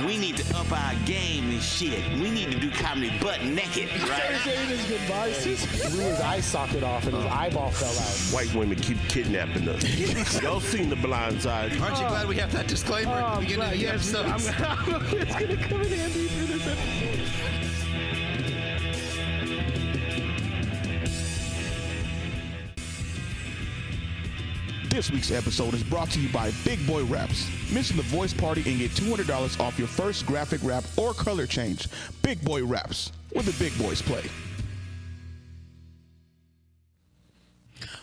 We need to up our game and shit. We need to do comedy butt naked, right? Saying his goodbyes. He blew his eye socket off and his eyeball fell out. White women keep kidnapping us. Y'all seen The Blind Side? Aren't you glad we have that disclaimer at the beginning of the episode? It's going to come in handy for this episode. This week's episode is brought to you by Big Boy Raps. Mention the Voice Party and get $200 off your first graphic rap or color change. Big Boy Raps, where the big boys play.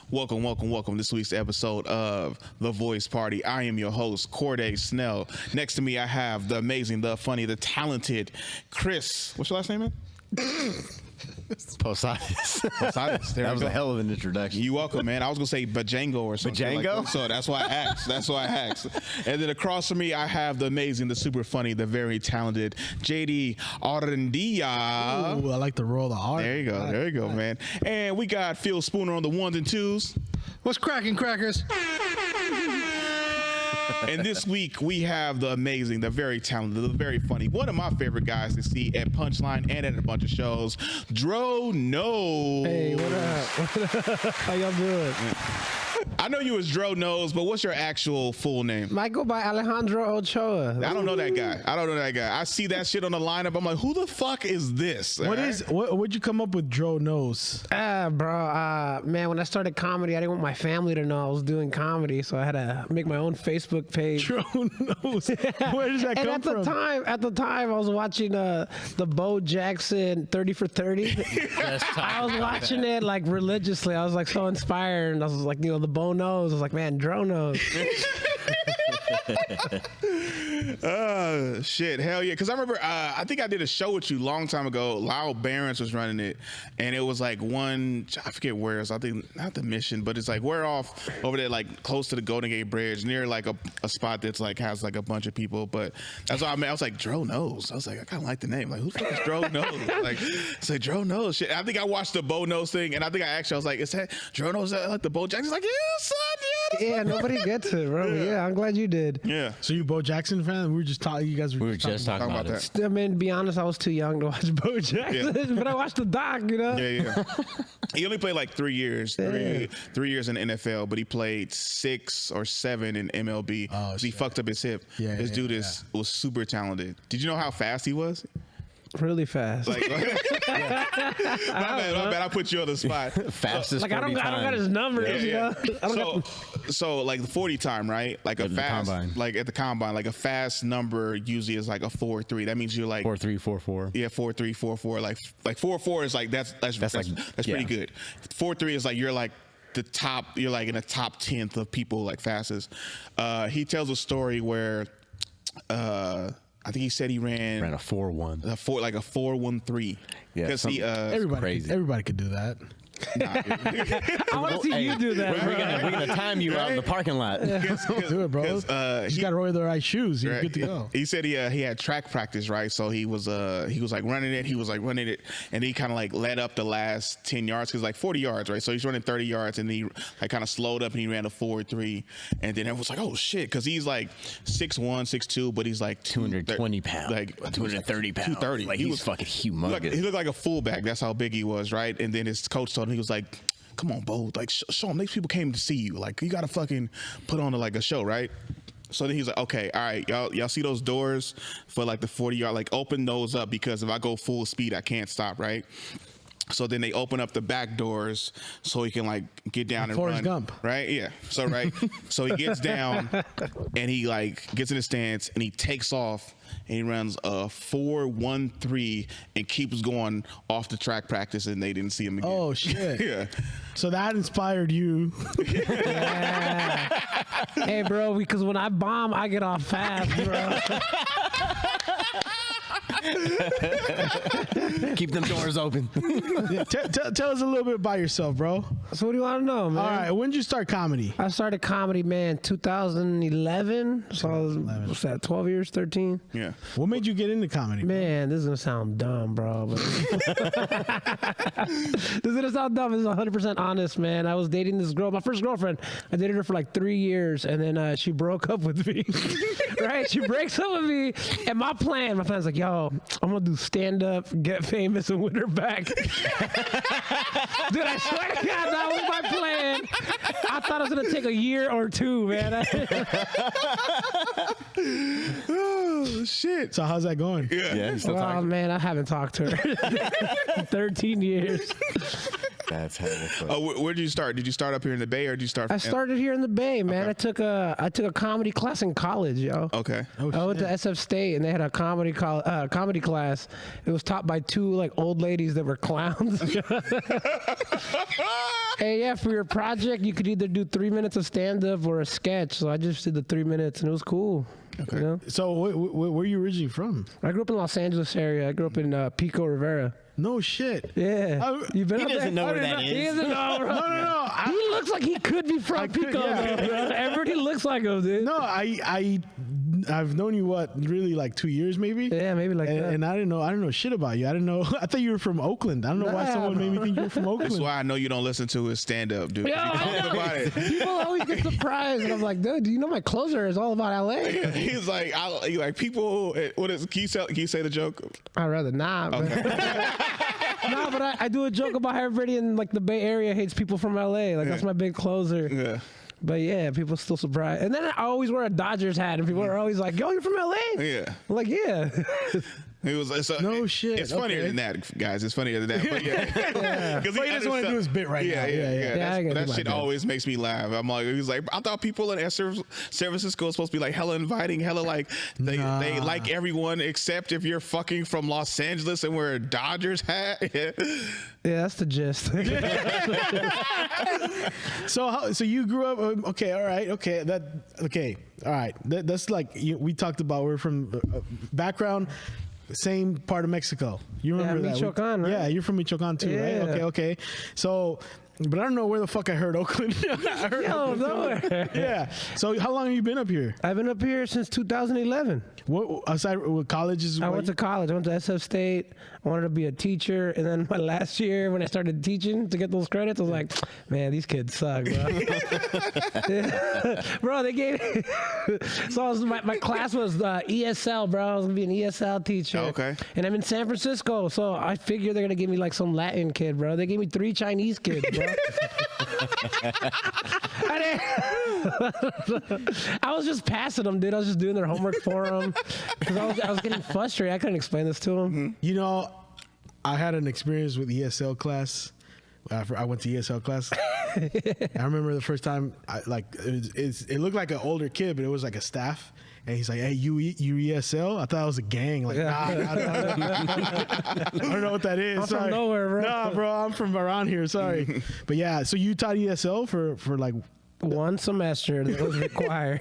Welcome to this week's episode of The Voice Party. I am your host, Corday Snell. Next to me, I have the amazing, the funny, the talented Chris. What's your last name, man? Positis. That was a hell of an introduction. You welcome, man. I was gonna say Bajango or something. Bajango? Like that. So that's why I asked. And then across from me, I have the amazing, the super funny, the very talented JD Arandilla. Ooh, I like the roll of R. There you go, man. And we got Phil Spooner on the ones and twos. What's cracking, crackers? And this week we have the amazing, the very talented, the very funny, one of my favorite guys to see at Punchline and at a bunch of shows, Dro Nose. Hey, what up? How y'all doing? I know you as Dro Nose, but what's your actual full name? I go by Alejandro Ochoa. I don't know that guy. I see that shit on the lineup. I'm like, who the fuck is this? What'd you come up with Dro Nose? Bro, man, when I started comedy, I didn't want my family to know I was doing comedy, so I had to make my own Facebook page. Dro Nose. Where does that come from? At the time, I was watching the Bo Jackson 30 for 30. I was watching it like religiously. I was like so inspired, and I was like, you know, the Bo Nose. I was like, man, Dro Nose. Shit, hell yeah. Because I remember, I think I did a show with you a long time ago. Lyle Behrens was running it, and it was like one, I forget where it was. I think not the Mission, but it's like we're off over there, like close to the Golden Gate Bridge, near like a spot that's like has like a bunch of people. But that's why I was like, Dro Nose. I was like, I kind of like the name. Like, who the fuck is Dro Nose? Like, say Dro Nose. Shit. I think I watched the Bo Nose thing, and I think I was like, is that Dro Nose like the Bo Jackson? He's like, yeah, son, yeah. Yeah, nobody gets it, bro. Yeah, I'm glad you did. Yeah. So you Bo Jackson fan? We were just talking. You guys were just talking about it. I mean, to be honest, I was too young to watch Bo Jackson, but I watched the doc, you know? Yeah. He only played like 3 years. Yeah. 3 years in the NFL, but he played 6 or 7 in MLB. Oh, he fucked up his hip. This dude was super talented. Did you know how fast he was? Really fast. Like, my bad. I put you on the spot. Fastest. Like I don't got his numbers. Yeah. You know? So like the 40 time, right? Like at a fast, like at the combine, like a fast number usually is like a 4.3. That means you're like 4.3, 4.4. Yeah, 4.3, 4.4. Like 4.4 is like that's pretty good. 4.3 is like you're like the top. You're like in the top 10th of people like fastest. He tells a story where. I think he said he ran a 4.1, like a 4.13. Yeah, because he everybody could do that. Nah, I want to see you do that. We're gonna time you out in the parking lot. Do it, bro. You got to roll the right shoes. You're good to go. He said he had track practice, right? So he was like running it. He was like running it, and he kind of like let up the last 10 yards because like 40 yards, right? So he's running 30 yards, and he like kind of slowed up and he ran a 4.3, and then everyone was like, oh shit, because he's like 6'1", 6'2", but he's like 220 pounds, like 230 pounds, 230. Like he was fucking humongous. He looked like a fullback. That's how big he was, right? And then his coach told him, he was like, come on, Bo, like show them. These people came to see you. Like you got to fucking put on like a show, right? So then he's like, okay, all right, y'all see those doors for like the 40-yard, like open those up because if I go full speed, I can't stop, right? So then they open up the back doors so he can like get down and Forrest run. Gump. Right? Yeah. So so he gets down and he like gets in the stance and he takes off and he runs a 4.13 and keeps going off the track practice and they didn't see him again. Oh shit. Yeah. So that inspired you. Yeah. Hey, bro, because when I bomb, I get off fast, bro. Keep them doors open. Yeah, tell us a little bit about yourself, bro. So what do you want to know, man? All right, when did you start comedy? I started comedy, man, 2011. So I was, what's that, 12 years, 13? Yeah. What made you get into comedy? Man, this is going to sound dumb, bro. But this is going to sound dumb. This is 100% honest, man. I was dating this girl, my first girlfriend. I dated her for like 3 years, and then she broke up with me. Right? She breaks up with me, and my plan's like, yo, I'm going to do stand-up, get famous, and win her back. Dude, I swear to God, that was my plan. I thought it was going to take a year or two, man. Oh, shit. So how's that going? Yeah. Well, man, I haven't talked to her. 13 years. That's hella Oh, where did you start? Did you start up here in the Bay, or did you start? I started here in the Bay, man. Okay. I took a comedy class in college, yo. Okay. I went to SF State, and they had a comedy class. It was taught by two like old ladies that were clowns. Hey, yeah, for your project, you could either do 3 minutes of stand-up or a sketch. So I just did the 3 minutes, and it was cool. Okay. You know? So where are you originally from? I grew up in Los Angeles area. I grew up in Pico Rivera. No shit. Yeah. You been He up doesn't there? know where that He is. doesn't know, bro. No. He looks like he could be from Pico, though, bro. Everybody looks like him, dude. No, I've known you really like 2 years maybe. Yeah, maybe like that. And I didn't know shit about you. I didn't know. I thought you were from Oakland. I don't know why Nah, someone made me think you were from Oakland. That's why I know you don't listen to his stand-up, dude. Yo, He talks I know. about it. People always get surprised, and I'm like, dude, do you know my closer is all about LA? He's like, people. What is? Can you say the joke? I'd rather not. But no, but I do a joke about how everybody in like the Bay Area hates people from LA. Like that's my big closer. Yeah. But yeah, people still surprised. And then I always wear a Dodgers hat, and people are always like, "Yo, you're from LA?" Yeah. I'm like, yeah. It was No shit, It's funnier okay. than that, guys. It's funnier than that. But yeah, But he doesn't want to do his bit right now. Yeah, I gotta That do my shit bit. always makes me laugh. I'm like, he's like, I thought people in San Francisco was supposed to be like hella inviting, hella like they like everyone except if you're fucking from Los Angeles and wear a Dodgers hat. Yeah, that's the gist. So you grew up. Okay, all right. Okay, all right. That's like we talked about. We're from background. Same part of Mexico. You remember that? Michoacan, right? Yeah, you're from Michoacan too, Yeah. right? Okay. So, but I don't know where the fuck I heard Oakland. I heard Yo, Oakland. nowhere. Yeah. So how long have you been up here? I've been up here since 2011. What aside with colleges? I went to college. I went to SF State. I wanted to be a teacher, and then my last year when I started teaching to get those credits, I was like, man, these kids suck, bro. Bro, they gave me. So my class was ESL, bro. I was gonna be an ESL teacher. Okay. And I'm in San Francisco, so I figured they're gonna give me like some Latin kid, bro. They gave me 3 Chinese kids, bro. I was just passing them, dude. I was just doing their homework for them because I was getting frustrated. I couldn't explain this to them. You know, I had an experience with ESL class. I went to ESL class. I remember the first time, it looked like an older kid, but it was like a staff. And he's like, hey, you ESL? I thought it was a gang. Like, nah, I don't know what that is. I'm from Sorry. nowhere, bro. Nah, bro, I'm from around here. Sorry. But yeah, so you taught ESL for like... 1 semester that was required.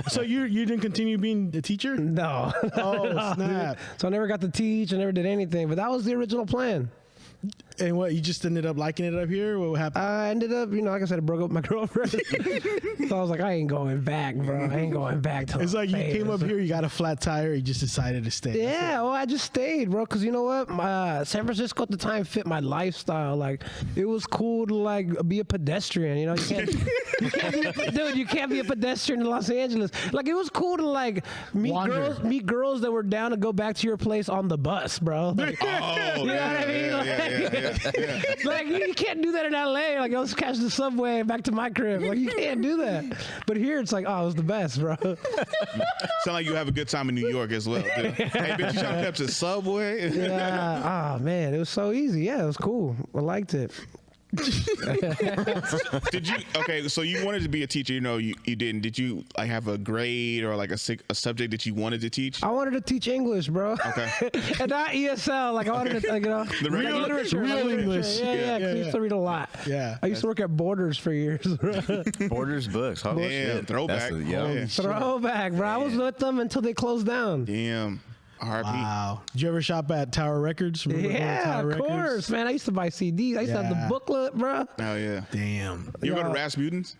So you didn't continue being a teacher? No. Oh, No, snap. dude. So I never got to teach. I never did anything. But that was the original plan. And what, you just ended up liking it up here? What happened? I ended up, like I said, I broke up with my girlfriend. So I was like, I ain't going back, bro. I ain't going back to It's like you famous. came up here, you got a flat tire, you just decided to stay. Yeah, well, I just stayed, bro. Because you know what? San Francisco at the time fit my lifestyle. Like, it was cool to, like, be a pedestrian. You know, you can't be a pedestrian in Los Angeles. Like, it was cool to, like, meet girls that were down to go back to your place on the bus, bro. Like, Oh, you know what I mean? yeah. Like, you can't do that in LA. Like, let's catch the subway back to my crib. Like, you can't do that. But here, it's like, oh, it was the best, bro. Sound like you have a good time in New York as well, dude. Hey, bitch, you trying to catch the subway? Yeah. Oh, man. It was so easy. Yeah, it was cool. I liked it. Did you? Okay, so you wanted to be a teacher. You didn't. Did you like have a grade or like a subject that you wanted to teach? I wanted to teach English, bro. Okay. And not ESL. Like, I wanted to, The regular- literature. real English. Yeah, 'cause I used to read a lot. Yeah. I used to work at Borders for years. Borders books. Holy Damn, shit. throwback. That's yeah. Yeah. Throwback, bro. I was with them until they closed down. Damn. RIP. Wow. Did you ever shop at Tower Records? Remember going to Yeah, Tower of course, man. I used to buy CDs. I used to have the Yeah. booklet, bro. Oh yeah. Damn. You ever go to Yeah. Rasputin's?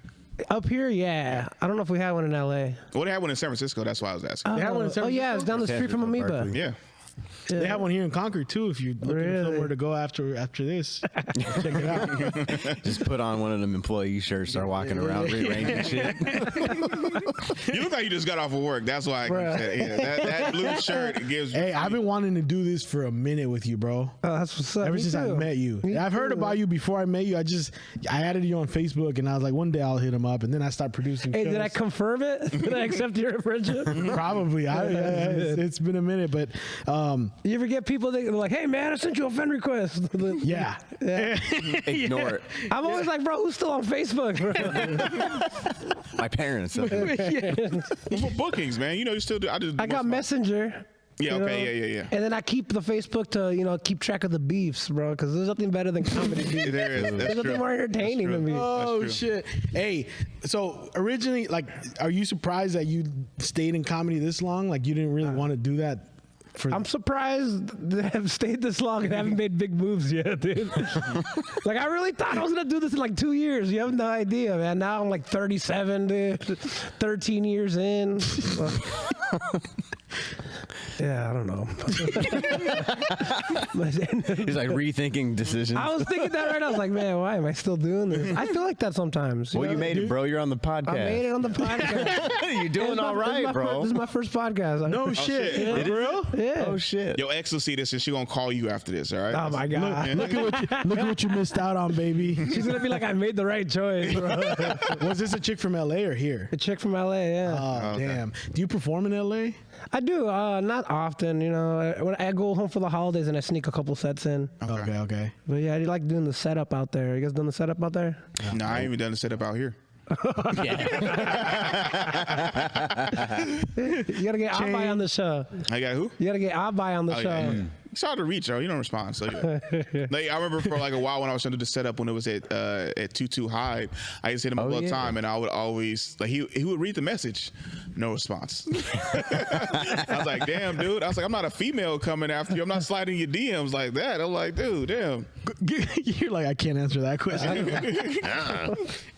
Up here, yeah. I don't know if we had one in LA. Well, they had one in San Francisco. That's why I was asking. They had one in San Oh yeah, it's down the street from Amoeba. Berkeley. Yeah. They have one here in Concord too. If you're looking Really? for somewhere to go after this, check it out. Just put on one of them employee shirts, start walking around rearranging shit. You look like you just got off of work. That's why I keep Bruh. saying, yeah, that blue shirt gives. Hey, I've been wanting to do this for a minute with you, bro. Oh, that's what's up. Ever Me since I too. met you, Me I've heard too. about you before I met you. I added you on Facebook, and I was like, one day I'll hit him up, and then I start producing. Hey, did I shows. confirm it? Did I accept your friendship? Probably. It's been a minute, but You ever get people that are like, "Hey, man, I sent you a friend request." yeah. Ignore it. I'm always like, "Bro, who's still on Facebook?" Bro? My parents. Well, for bookings, man. You know, you still do. I just. I got Messenger. Yeah. you know? Okay. Yeah. And then I keep the Facebook to keep track of the beefs, bro, because there's nothing better than comedy beefs. There is. That's There's nothing true. more entertaining than beefs. Oh true. shit! Hey, so originally, like, are you surprised that you stayed in comedy this long? Like, you didn't really want to do that. I'm surprised that I've stayed this long and haven't made big moves yet, dude. Like, I really thought I was gonna do this in like 2 years. You have no idea, man. Now I'm like 37, dude. 13 years in. Yeah, I don't know. He's like rethinking decisions. I was thinking that right now. I was like, man, why am I still doing this? I feel like that sometimes. Well, you made it, bro. You're on the podcast. I made it on the podcast. You're doing all right, bro. This is my first podcast. No shit. shit. For real? Yeah. Oh shit. Your ex will see this and she gonna call you after this. All right. Oh my god. Look at what you missed out on, baby. She's gonna be like, I made the right choice, bro. Was this a chick from LA or here? A chick from LA, yeah. Oh, damn. Do you perform in LA? I do, not often, when I go home for the holidays and I sneak a couple sets in. Okay. But yeah, I like doing the setup out there. You guys doing the setup out there? No, I ain't even done the setup out here. You gotta get Abai on the show. I got who? You gotta get Abai on the Oh, show. yeah. It's hard to reach, though. You don't respond. So yeah. Like, I remember for like a while when I was trying to do the setup when it was at 22 Hyde, I used to hit him up all the time, and I would always like he would read the message, no response. I was like, damn, dude. I was like, I'm not a female coming after you. I'm not sliding your DMs like that. I'm like, dude, damn. You're like, I can't answer that question.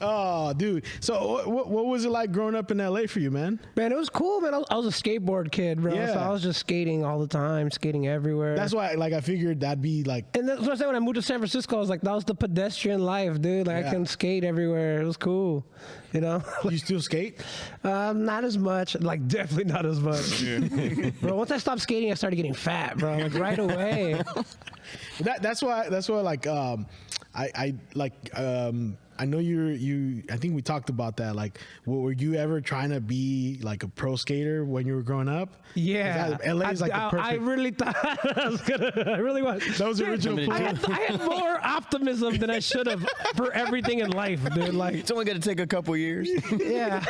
Oh, dude. So what was it like growing up in LA for you, man? Man, it was cool, man. I was a skateboard kid, bro. Yeah. So I was just skating all the time, skating everywhere. That's why, like, I figured that'd be like. And that's what I said when I moved to San Francisco. I was like, that was the pedestrian life, dude. Like, Yeah. I can skate everywhere. It was cool, You still skate? Not as much. Like, definitely not as much. Bro, once I stopped skating, I started getting fat, bro. Like, right away. That's why. Like, I know you. I think we talked about that. Like, were you ever trying to be like a pro skater when you were growing up? Yeah. LA is like the perfect. I really thought I was gonna. I really was. That was the original plan. I had more optimism than I should have for everything in life, dude. Like, It's only going to take a couple years. yeah.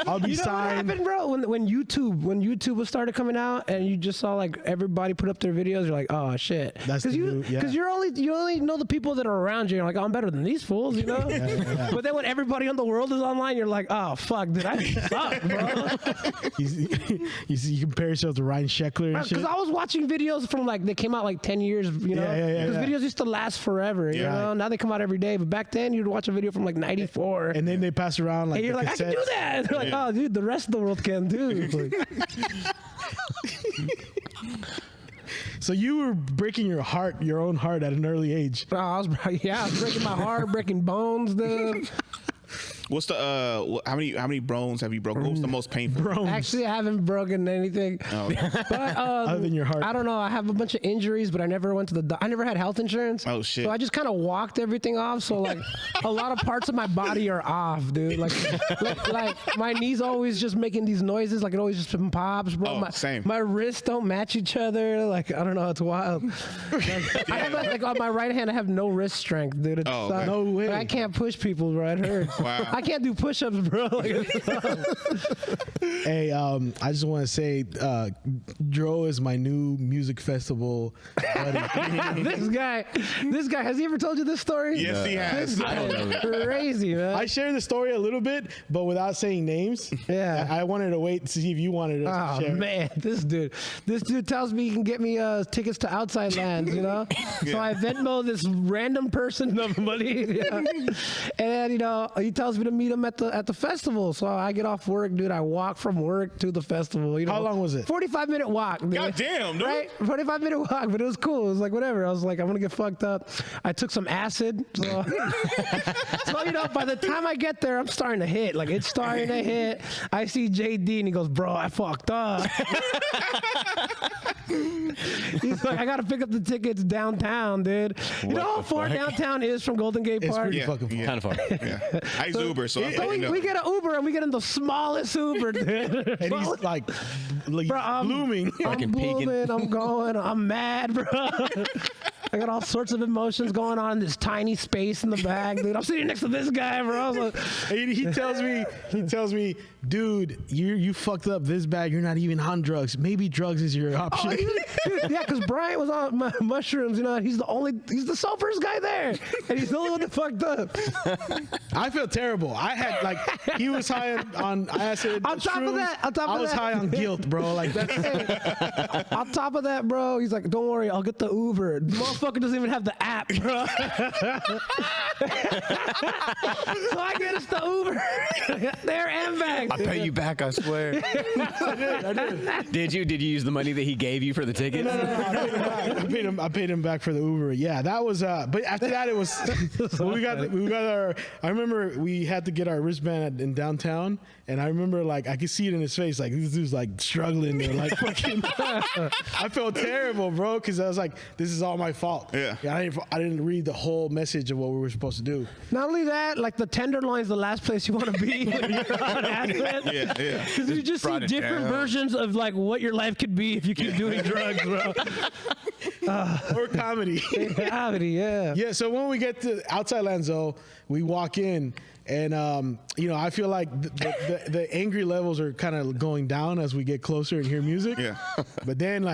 I'll be You know what signed. happened, bro? When YouTube was started coming out, and you just saw like everybody put up their videos, you're like, oh shit. That's the new- yeah. Because you only know the people that are around you. You're like, oh, I'm better than these fools, you know. Yeah. But then when everybody on the world is online, you're like, oh fuck, dude, I suck, bro. You compare yourself to Ryan Sheckler and shit. Because I was watching videos from like they came out like 10 years, you know. Yeah. Because videos used to last forever, you Yeah. know. Now they come out every day, but back then you'd watch a video from like '94. And then they pass around like And you're the like, I can do cassettes. that. And they're like, oh, dude, the rest of the world can too. Like, So you were breaking your own heart at an early age. I was breaking my heart, breaking bones, dude. What's the how many bones have you broken? What was the most painful? Bro, Actually, I haven't broken anything. Oh, But, other than your heart. I don't know. I have a bunch of injuries, but I never went to I never had health insurance. Oh, shit. So I just kind of walked everything off. So like, a lot of parts of my body are off, dude. Like my knees always just making these noises. Like it always just pops, bro. Oh, same. My wrists don't match each other. Like I don't know. It's wild. Like, I have like on my right hand, I have no wrist strength, dude. It Oh, sucks. okay. No way. Like, I can't push people, bro. It hurts. Wow. can't do push-ups, bro. Hey, I just want to say, Dro is my new music festival buddy. this guy, has he ever told you this story? Yes, he has. This guy is crazy, man. I shared the story a little bit, but without saying names. Yeah. I wanted to wait to see if you wanted us to share. Oh man, this dude tells me he can get me tickets to Outside Lands, you know. So I Venmo this random person the money, and he tells me to meet him at the festival. So I get off work, dude. I walk from work to the festival. How long was it? 45-minute walk. Dude. God damn, dude. Right, 45-minute walk, but it was cool. It was like whatever. I was like, I'm gonna get fucked up. I took some acid, so by the time I get there, I'm starting to hit. Like it's starting to hit. I see JD and he goes, bro, I fucked up. He's like, I gotta pick up the tickets downtown, dude. You know how far downtown is from Golden Gate It's Park? pretty fucking fun. Kind of fun. Yeah. I use Uber, so We get an Uber and we get in the smallest Uber, dude. And he's like Bro, I'm blooming. I'm Fucking peeking. blooming. I'm going. I'm mad, bro. I got all sorts of emotions going on in this tiny space in the back, dude. I'm sitting next to this guy, bro. I was like, He tells me, dude, you fucked up this bad. You're not even on drugs. Maybe drugs is your option. dude, yeah, because Brian was on mushrooms. He's the soberest guy there, and he's the only one that fucked up. I feel terrible. I had he was high on acid. On top of that, I was high on guilt, bro. Like that's on top of that, bro, he's like, don't worry, I'll get the Uber. The motherfucker doesn't even have the app, bro. So I get us the Uber there and back. I'll pay you back, I swear. I did. Did you use the money that he gave you for the tickets? I paid him back for the Uber. Yeah, that was. But after that, it was. we got our. I remember we had to get our wristband in downtown, and I remember I could see it in his face, like this dude's struggling there, fucking. I felt terrible, bro, because I was like, this is all my fault. Yeah. I didn't read the whole message of what we were supposed to do. Not only that, the Tenderloin's the last place you want to be when you're on acid. yeah. Because you just see brought it different down. versions of what your life could be if you keep doing drugs, bro. Or comedy. Comedy, yeah. Yeah, so when we get to Outside Lands, though, we walk in, and I feel like the angry levels are kind of going down as we get closer and hear music. Yeah. But then,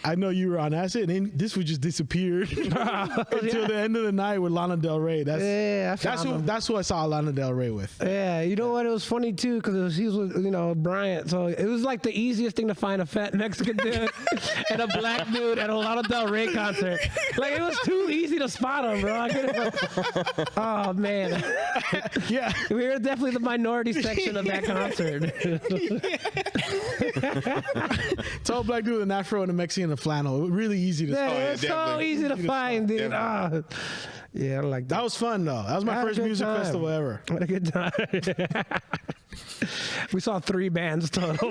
I know you were on acid, and then this would just disappear until the end of the night with Lana Del Rey. That's who I saw Lana Del Rey with. Yeah, you know what? It was funny too because he was with Bryant, so it was the easiest thing to find a fat Mexican dude and a black dude at a Lana Del Rey concert. It was too easy to spot him, bro. Oh man, Yeah. we were definitely the minority section of that concert. It's all black dude with an afro and a Mexican and a flannel. It was really easy to Yeah, spot. it was so definitely. easy to find, dude. Definitely. Yeah, I like that. That was fun, though. That was my I had a first good music time. festival ever. What a good time. We saw 3 bands total.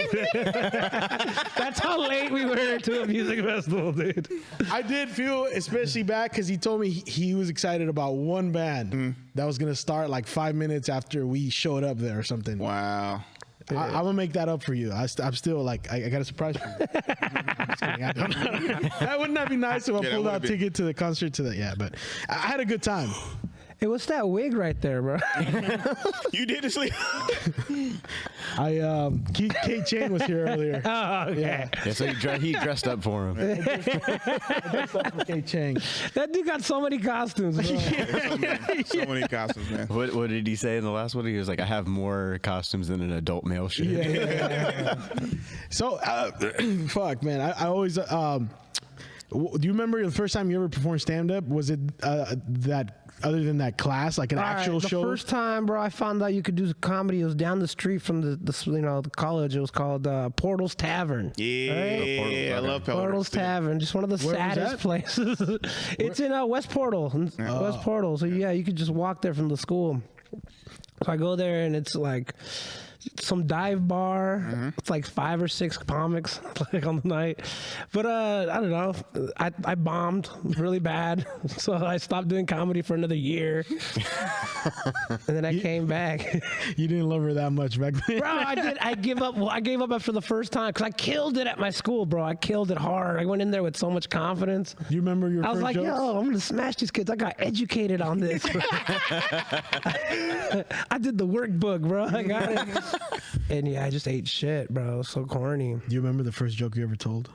That's how late we were to a music festival, dude. I did feel especially bad because he told me he was excited about one band that was going to start 5 minutes after we showed up there or something. Wow. I'm going to make that up for you. I'm still I got a surprise for you. I'm just kidding. I don't know. That wouldn't that be nice if I Yeah, that pulled would out be. ticket to the concert to that? Yeah, but I had a good time. Hey, what's that wig right there, bro? You did this, Lee? Kate Chain was here earlier. Oh, okay. Yeah, so he dressed up for him. Kate Chang. That dude got so many costumes, bro. So many costumes, man. What did he say in the last one? He was like, I have more costumes than an adult male should. Yeah. So, fuck, man. I always. Do you remember the first time you ever performed stand up? Was it that other than that class, an actual show? The first time, bro, I found out you could do comedy. It was down the street from the college. It was called Portals Tavern. Yeah, I love Portals Tavern, just one of the Where was saddest that? places. It's in West Portal. West Portal. So yeah, you could just walk there from the school. So I go there and it's some dive bar. It's like 5 or 6 comics like on the night. But I don't know. I bombed really bad, so I stopped doing comedy for another year. And then I came back. You didn't love her that much back then. Bro, I did. I gave up. I gave up after the first time because I killed it at my school, bro. I killed it hard. I went in there with so much confidence. Do you remember your I was first like, jokes? yo, I'm gonna smash these kids. I got educated on this. I did the workbook, bro. I got it. And yeah, I just ate shit, bro. It was so corny. Do you remember the first joke you ever told?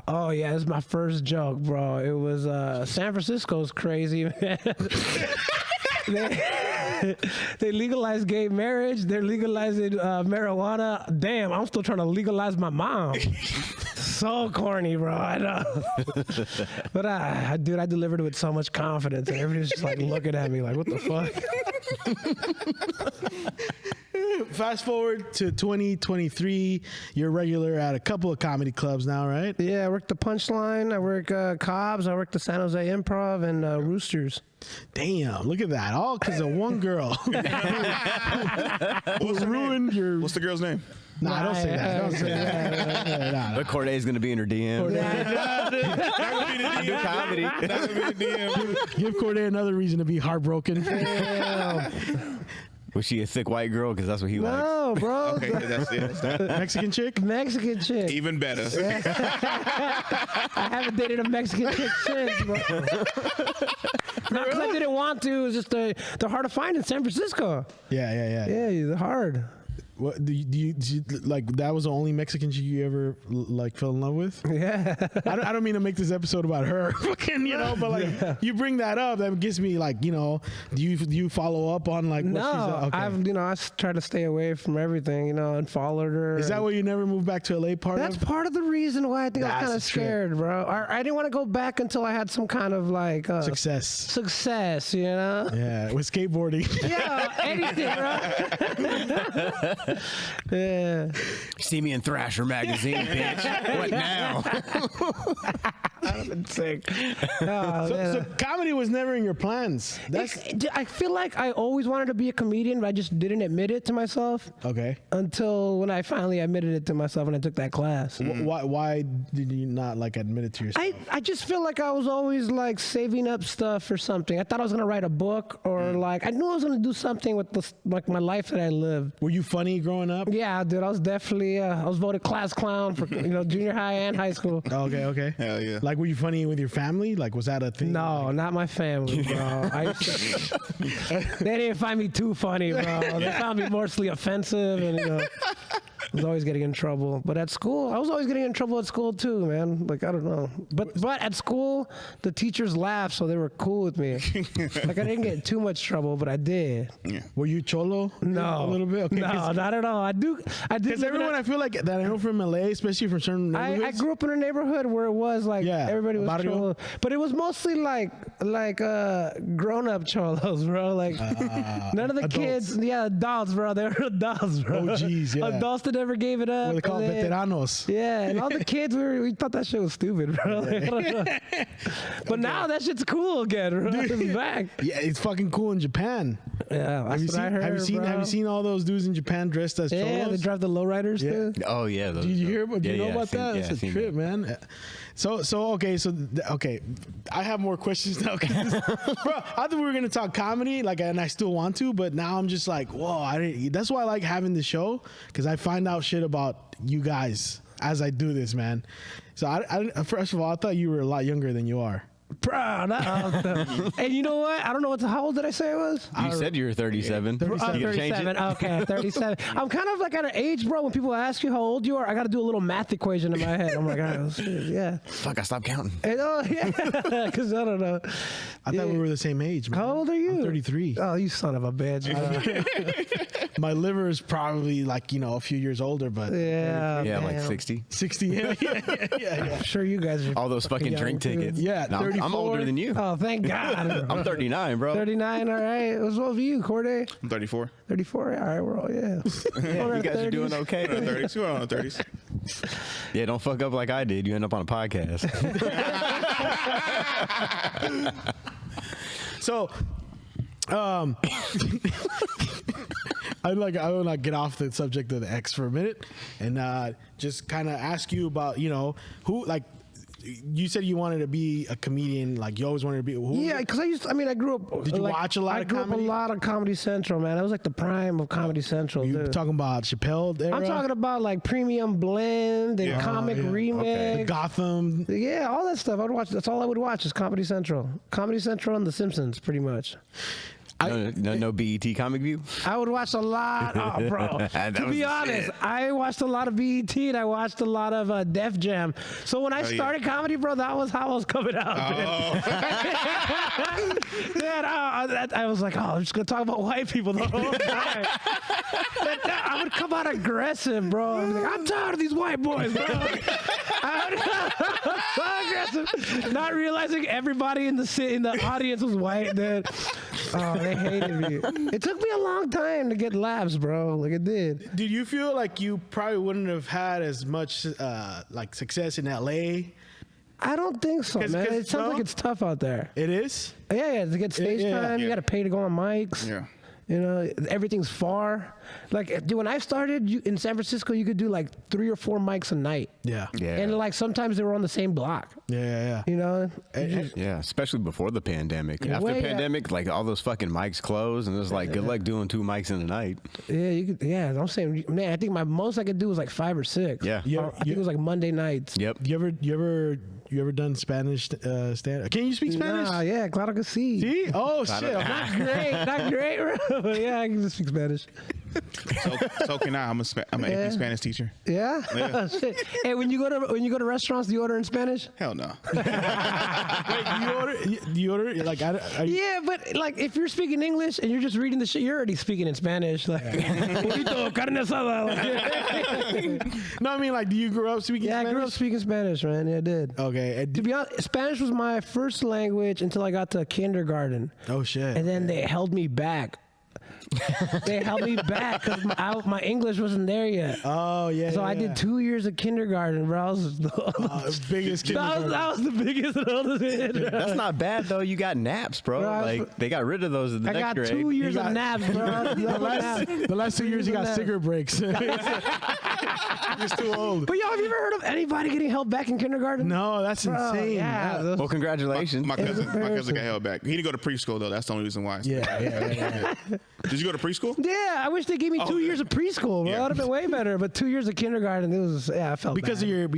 Oh yeah, this is my first joke, bro. It was San Francisco's crazy, man. They legalized gay marriage. They're legalizing marijuana. Damn, I'm still trying to legalize my mom. So corny, bro. I know. But dude, I delivered it with so much confidence, and everybody's just like looking at me like, what the fuck? Fast forward to 2023. You're regular at a couple of comedy clubs now, right? Yeah, I work the Punchline. I work Cobb's. I work the San Jose Improv and Roosters. Damn, look at that. All because of one girl. Who ruined your... What's the girl's name? Nah, don't say that. Don't say that. Nah. But Corday's gonna be in her DM. I do comedy. That's gonna be the DM. Give Corday another reason to be heartbroken. Was she a thick white girl? Because that's what he likes. No, bro. Okay, that's it. Mexican chick? Mexican chick. Even better. I haven't dated a Mexican chick since, bro. Not because I didn't want to. It's just they're hard to find in San Francisco. Yeah. Yeah, they're hard. What do you like? That was the only Mexican chick you ever like fell in love with? Yeah. I don't mean to make this episode about her, fucking, but like you bring that up, that gets me like, do you follow up on like what No, she's okay. I try to stay away from everything, and followed her. Is that why you never moved back to LA? That's part of the reason why I think I was That's kind a of trip. scared, bro. I didn't want to go back until I had some kind of like Success. Yeah, with skateboarding. Yeah, anything, bro. Yeah. See me in Thrasher magazine, bitch. What now? I've been sick. No, So comedy was never in your plans. I feel like I always wanted to be a comedian, but I just didn't admit it to myself Okay. until when I finally admitted it to myself and I took that class. Why did you not like admit it to yourself? I just feel like I was always like saving up stuff for something. I thought I was gonna write a book or like I knew I was gonna do something with like my life that I lived. Were you funny growing up? Yeah, dude, I was definitely I was voted class clown for junior high and high school. Okay. Hell yeah. Like, were you funny with your family? Like, was that a thing? No, not my family, bro. They didn't find me too funny, bro. They found me mostly offensive, and I was always getting in trouble. But at school, I was always getting in trouble at school too, man. Like I don't know, but at school, the teachers laughed, so they were cool with me. Like I didn't get in too much trouble, but I did. Yeah. Were you cholo? No, a little bit. Okay, no, not at all. I did. Because everyone, I feel like that I know from LA, especially from certain neighborhoods. I grew up in a neighborhood where it was like everybody was barrio. cholo, but it was mostly like grown up cholos, bro. Like none of the adults. kids, adults, bro. They were adults, bro. Oh, geez, yeah. Adults that never gave it up. What they call and then- veteranos. Yeah, and all the kids we thought that shit was stupid, bro. Like, I don't know. But now that shit's cool again, bro. It's back. Yeah, it's fucking cool in Japan. Yeah, that's what I heard, have you seen all those dudes in Japan dressed as cholos? Yeah, they drive the lowriders too. Oh yeah. Did you hear? Do you know about that? I've It's a seen trip, that. man. Okay. I have more questions now. Bro, I thought we were gonna talk comedy, and I still want to, but now I'm just like, whoa. That's why I like having the show, because I find out shit about you guys as I do this, man. So I first of all, I thought you were a lot younger than you are. Bro, and you know what? I don't know how old did I say I was? You said you were 37. You gotta change 37. it. Okay, 37. I'm kind of like at an age, bro, when people ask you how old you are, I got to do a little math equation in my head. I'm like, oh, shit, yeah. Fuck, I stopped counting. And, yeah, because I don't know. I thought we were the same age, man. How old are you? I'm 33. Oh, you son of a bitch. My liver is probably a few years older, but Yeah. Yeah, like damn. 60. 60. Yeah. I'm sure you guys are. All those fucking young, drink too. tickets. Yeah, No, I'm 34. older than you. Oh, thank God. I'm 39, bro. 39, all right. What's wrong with you, Corday? I'm 34. 34, all right, we're all, yeah. You guys are doing okay. I'm 32. I'm in the 30s. Yeah, don't fuck up like I did. You end up on a podcast. So, I want to get off the subject of the ex for a minute and just kind of ask you about, who, like, you said you wanted to be a comedian, like you always wanted to be. Who? Yeah, because I grew up. Did you watch a lot of comedy? I grew up a lot of Comedy Central, man. That was like the prime of Comedy Central. You talking about Chappelle era? I'm talking about like Premium Blend and Comic Remix. The Gotham. Yeah, all that stuff. I would watch. That's all I would watch is Comedy Central. Comedy Central and The Simpsons, pretty much. No BET Comic View? I would watch a lot, bro. To be honest, I watched a lot of BET and I watched a lot of Def Jam. So when I started comedy, bro, that was how I was coming out. I was like, I'm just gonna talk about white people the whole time. I would come out aggressive, bro. I'm like, I'm tired of these white boys, bro. So aggressive, not realizing everybody in the audience was white. Dude. Oh, they hated me. It took me a long time to get laughs, bro. Like it did. Did you feel like you probably wouldn't have had as much like success in LA? I don't think so, man. It sounds like it's tough out there. It is? Yeah, to get stage time, you got to pay to go on mics. Yeah. Everything's far. Like, dude, when I started in San Francisco, you could do like 3 or 4 mics a night. Yeah. And like sometimes they were on the same block. Yeah. Yeah, especially before the pandemic. After the pandemic, like all those fucking mics closed, and it was like, good luck doing 2 mics in a night. Yeah, you could. Yeah, I'm saying, man, I think my most I could do was like 5 or 6. Yeah. I think it was like Monday nights. Yep. You ever done Spanish stand? Can you speak Spanish? Nah, yeah, claro que sí. See? Oh shit! Not great, but yeah, I can just speak Spanish. So can I? I'm an AP Spanish teacher. Yeah. Shit. Hey, when you go to restaurants, do you order in Spanish? Hell no. Wait, do you order? Like, Yeah, but like if you're speaking English and you're just reading the shit, you're already speaking in Spanish. Like, "Bonito, carne asada." No, I mean, like, do you grow up speaking Spanish? Yeah, I grew up speaking Spanish, man. Yeah, I did. Okay. To be honest, Spanish was my first language until I got to kindergarten. Oh shit. And then they held me back. They held me back because my English wasn't there yet. Oh yeah. So I did 2 years of kindergarten, bro. I was the biggest kindergarten. That was the biggest and oldest kid. That's not bad though. You got naps, bro. Like they got rid of those in the next grade. I got 2 years of naps, bro. The last 2 years you got cigarette breaks. You're too old. But yo, have you ever heard of anybody getting held back in kindergarten? No, that's insane. Yeah. Well, congratulations. My cousin got held back. He didn't go to preschool though. That's the only reason why. Yeah. Did you go to preschool? Yeah, I wish they gave me 2 years of preschool, bro. Yeah. That would have been way better. But 2 years of kindergarten, it was I felt because bad. of your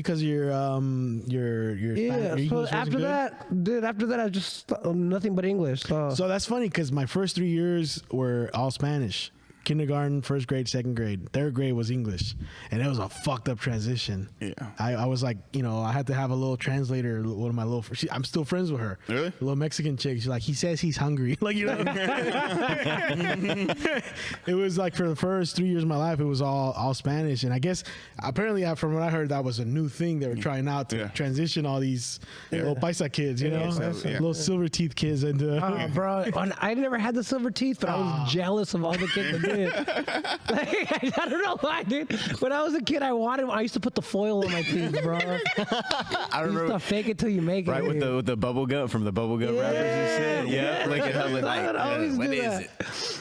Yeah. Spanish, So after that, I just nothing but English. So that's funny because my first 3 years were all Spanish. Kindergarten, first grade, second grade, third grade was English, and it was a fucked up transition. Yeah, I was like, I had to have a little translator. One of my I'm still friends with her. Really? A little Mexican chick. She's like, he says he's hungry. Like, it was like for the first 3 years of my life, it was all Spanish, and I guess apparently from what I heard, that was a new thing they were trying out to transition all these little paisa kids, little silver teeth kids into. Oh, bro, I never had the silver teeth, but I was jealous of all the kids that did. Like, I don't know why, dude. When I was a kid, I used to put the foil on my teeth, bro. I remember. You used to fake it till you make it. Right, with the bubble gum from the bubble gum wrappers and shit. Yeah, like it held what is it?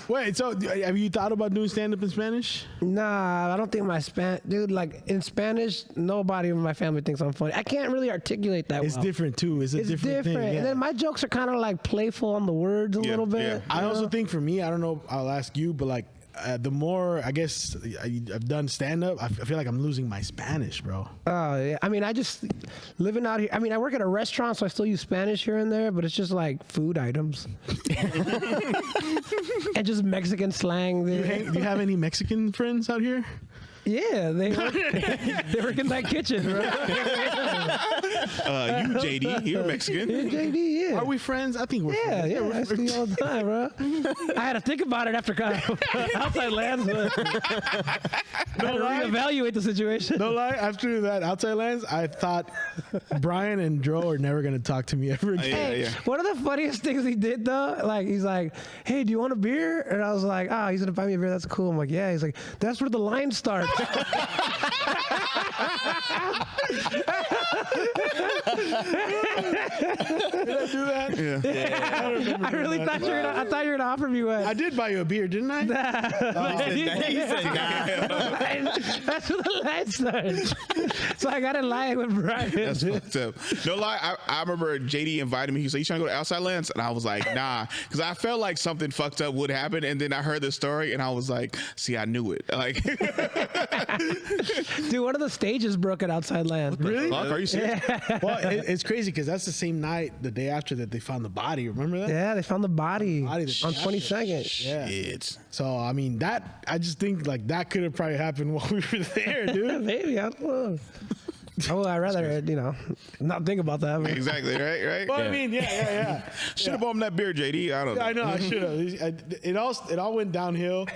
Wait, so have you thought about doing stand up in Spanish? Nah, I don't think my dude, like in Spanish, nobody in my family thinks I'm funny. I can't really articulate that. It's different too. It's different thing. Yeah. And then my jokes are kind of like playful on the words a little bit. I also think for me, I don't know. I'll ask you, but like. The more I guess I've done stand up, I feel like I'm losing my Spanish, bro. Oh yeah, I mean, I just living out here. I mean, I work at a restaurant, so I still use Spanish here and there, but it's just like food items and just Mexican slang. Do you have any Mexican friends out here? Yeah, they work in that kitchen, bro. You, JD, you're Mexican. Yeah, JD, yeah. Are we friends? I think we're friends. Yeah, I see you all the time, bro. I had to think about it after Outside Lands. I had to reevaluate the situation. No lie, after that Outside Lands, I thought Brian and Dro are never going to talk to me ever again. Hey, one of the funniest things he did, though, like, he's like, hey, do you want a beer? And I was like, he's going to buy me a beer. That's cool. I'm like, yeah. He's like, that's where the line starts. Did I do that? Yeah. I really thought you were gonna. I thought you were gonna offer me one. I did buy you a beer, didn't I? He said, nah. That's what the line started. So I got in line with Brian. That's fucked up. No lie, I remember JD invited me. He said, "You trying to go to Outside Lands?" And I was like, "Nah," because I felt like something fucked up would happen. And then I heard the story, and I was like, "See, I knew it." Like, Dude, one of the stages broke at Outside Land. Really? fuck, are you serious? Well, it's crazy because that's the same night, the day after that they found the body. Remember that? Yeah, they found the body Body on that- 22nd. Yeah. Shit. So I mean I just think like that could have probably happened while we were there, dude. Maybe, I don't know. Oh, I'd rather, not think about that. Exactly. Right. Well, I mean, yeah. Should have bought him that beer, JD. I don't know. I know I should have. It all went downhill.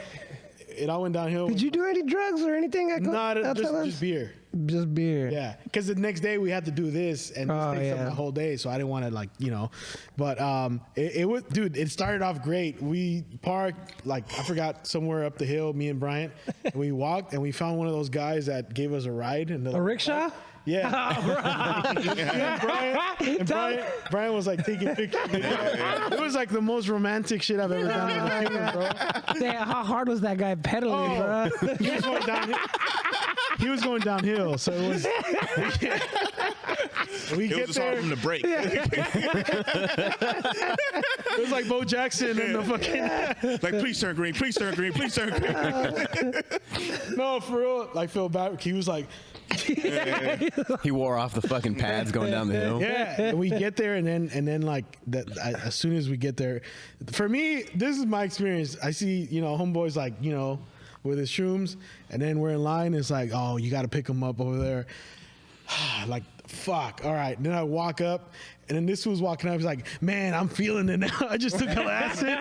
Did you do any drugs or anything? Not Outside Lands? just beer. Just beer. Yeah, because the next day we had to do this, and this takes up the whole day, so I didn't want to But it was, dude. It started off great. We parked I forgot somewhere up the hill. Me and Bryant, and we walked, and we found one of those guys that gave us a ride. And A rickshaw? yeah. And Brian was like taking pictures. It was like the most romantic shit I've ever done in my life, bro. Damn, how hard was that guy pedaling, bro? He was going downhill. He was going downhill, so it was. We It get was just hard there. for him to break. It was like Bo Jackson and the fucking. Like, please turn green. Please turn green. Please turn green. No, for real. Like Phil Bad, he was like, He wore off the fucking pads going down the hill. yeah. And we get there, and then like that. As soon as we get there, for me, this is my experience. I see, homeboys like with his shrooms, and then we're in line. It's like, oh, you got to pick him up over there. Like, fuck. All right. And then I walk up, and then this was walking up. He's like, man, I'm feeling it now. I just took a acid.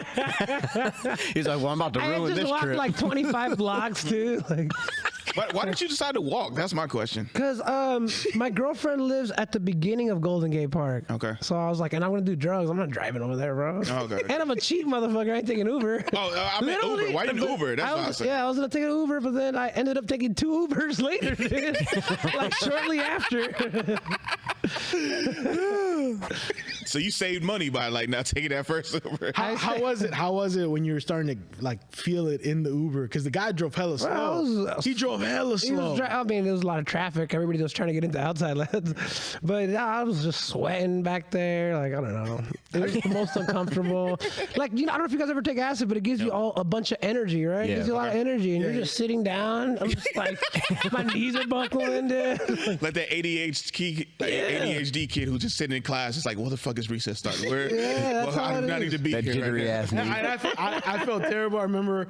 He's like, well, I'm about to I had ruin just this walked trip. like 25 blocks, dude. Why did you decide to walk? That's my question. Because my girlfriend lives at the beginning of Golden Gate Park. Okay. So I was like, and I'm going to do drugs. I'm not driving over there, bro. Okay. And I'm a cheap motherfucker. I ain't taking Uber. Oh, I meant Uber. Why didn't Uber? That's what I said. Yeah, I was going to take an Uber, but then I ended up taking 2 Ubers later, dude. Like shortly after. So you saved money by not taking that first Uber. How was it? How was it when you were starting to feel it in the Uber? Because the guy drove hella slow. He drove hella slow. I mean, there was a lot of traffic. Everybody was trying to get into Outside Lands. But I was just sweating back there. I don't know. It was the most uncomfortable. I don't know if you guys ever take acid, but it gives you all a bunch of energy, right? It Yeah. gives you a lot of energy, and you're just sitting down. I'm just my knees are buckling, dude. Like that ADHD kid who's just sitting in class. It's like, what the fuck is recess starting? that's how I it do not is. need to be That here. jittery right ass now. knee. And I felt terrible. I remember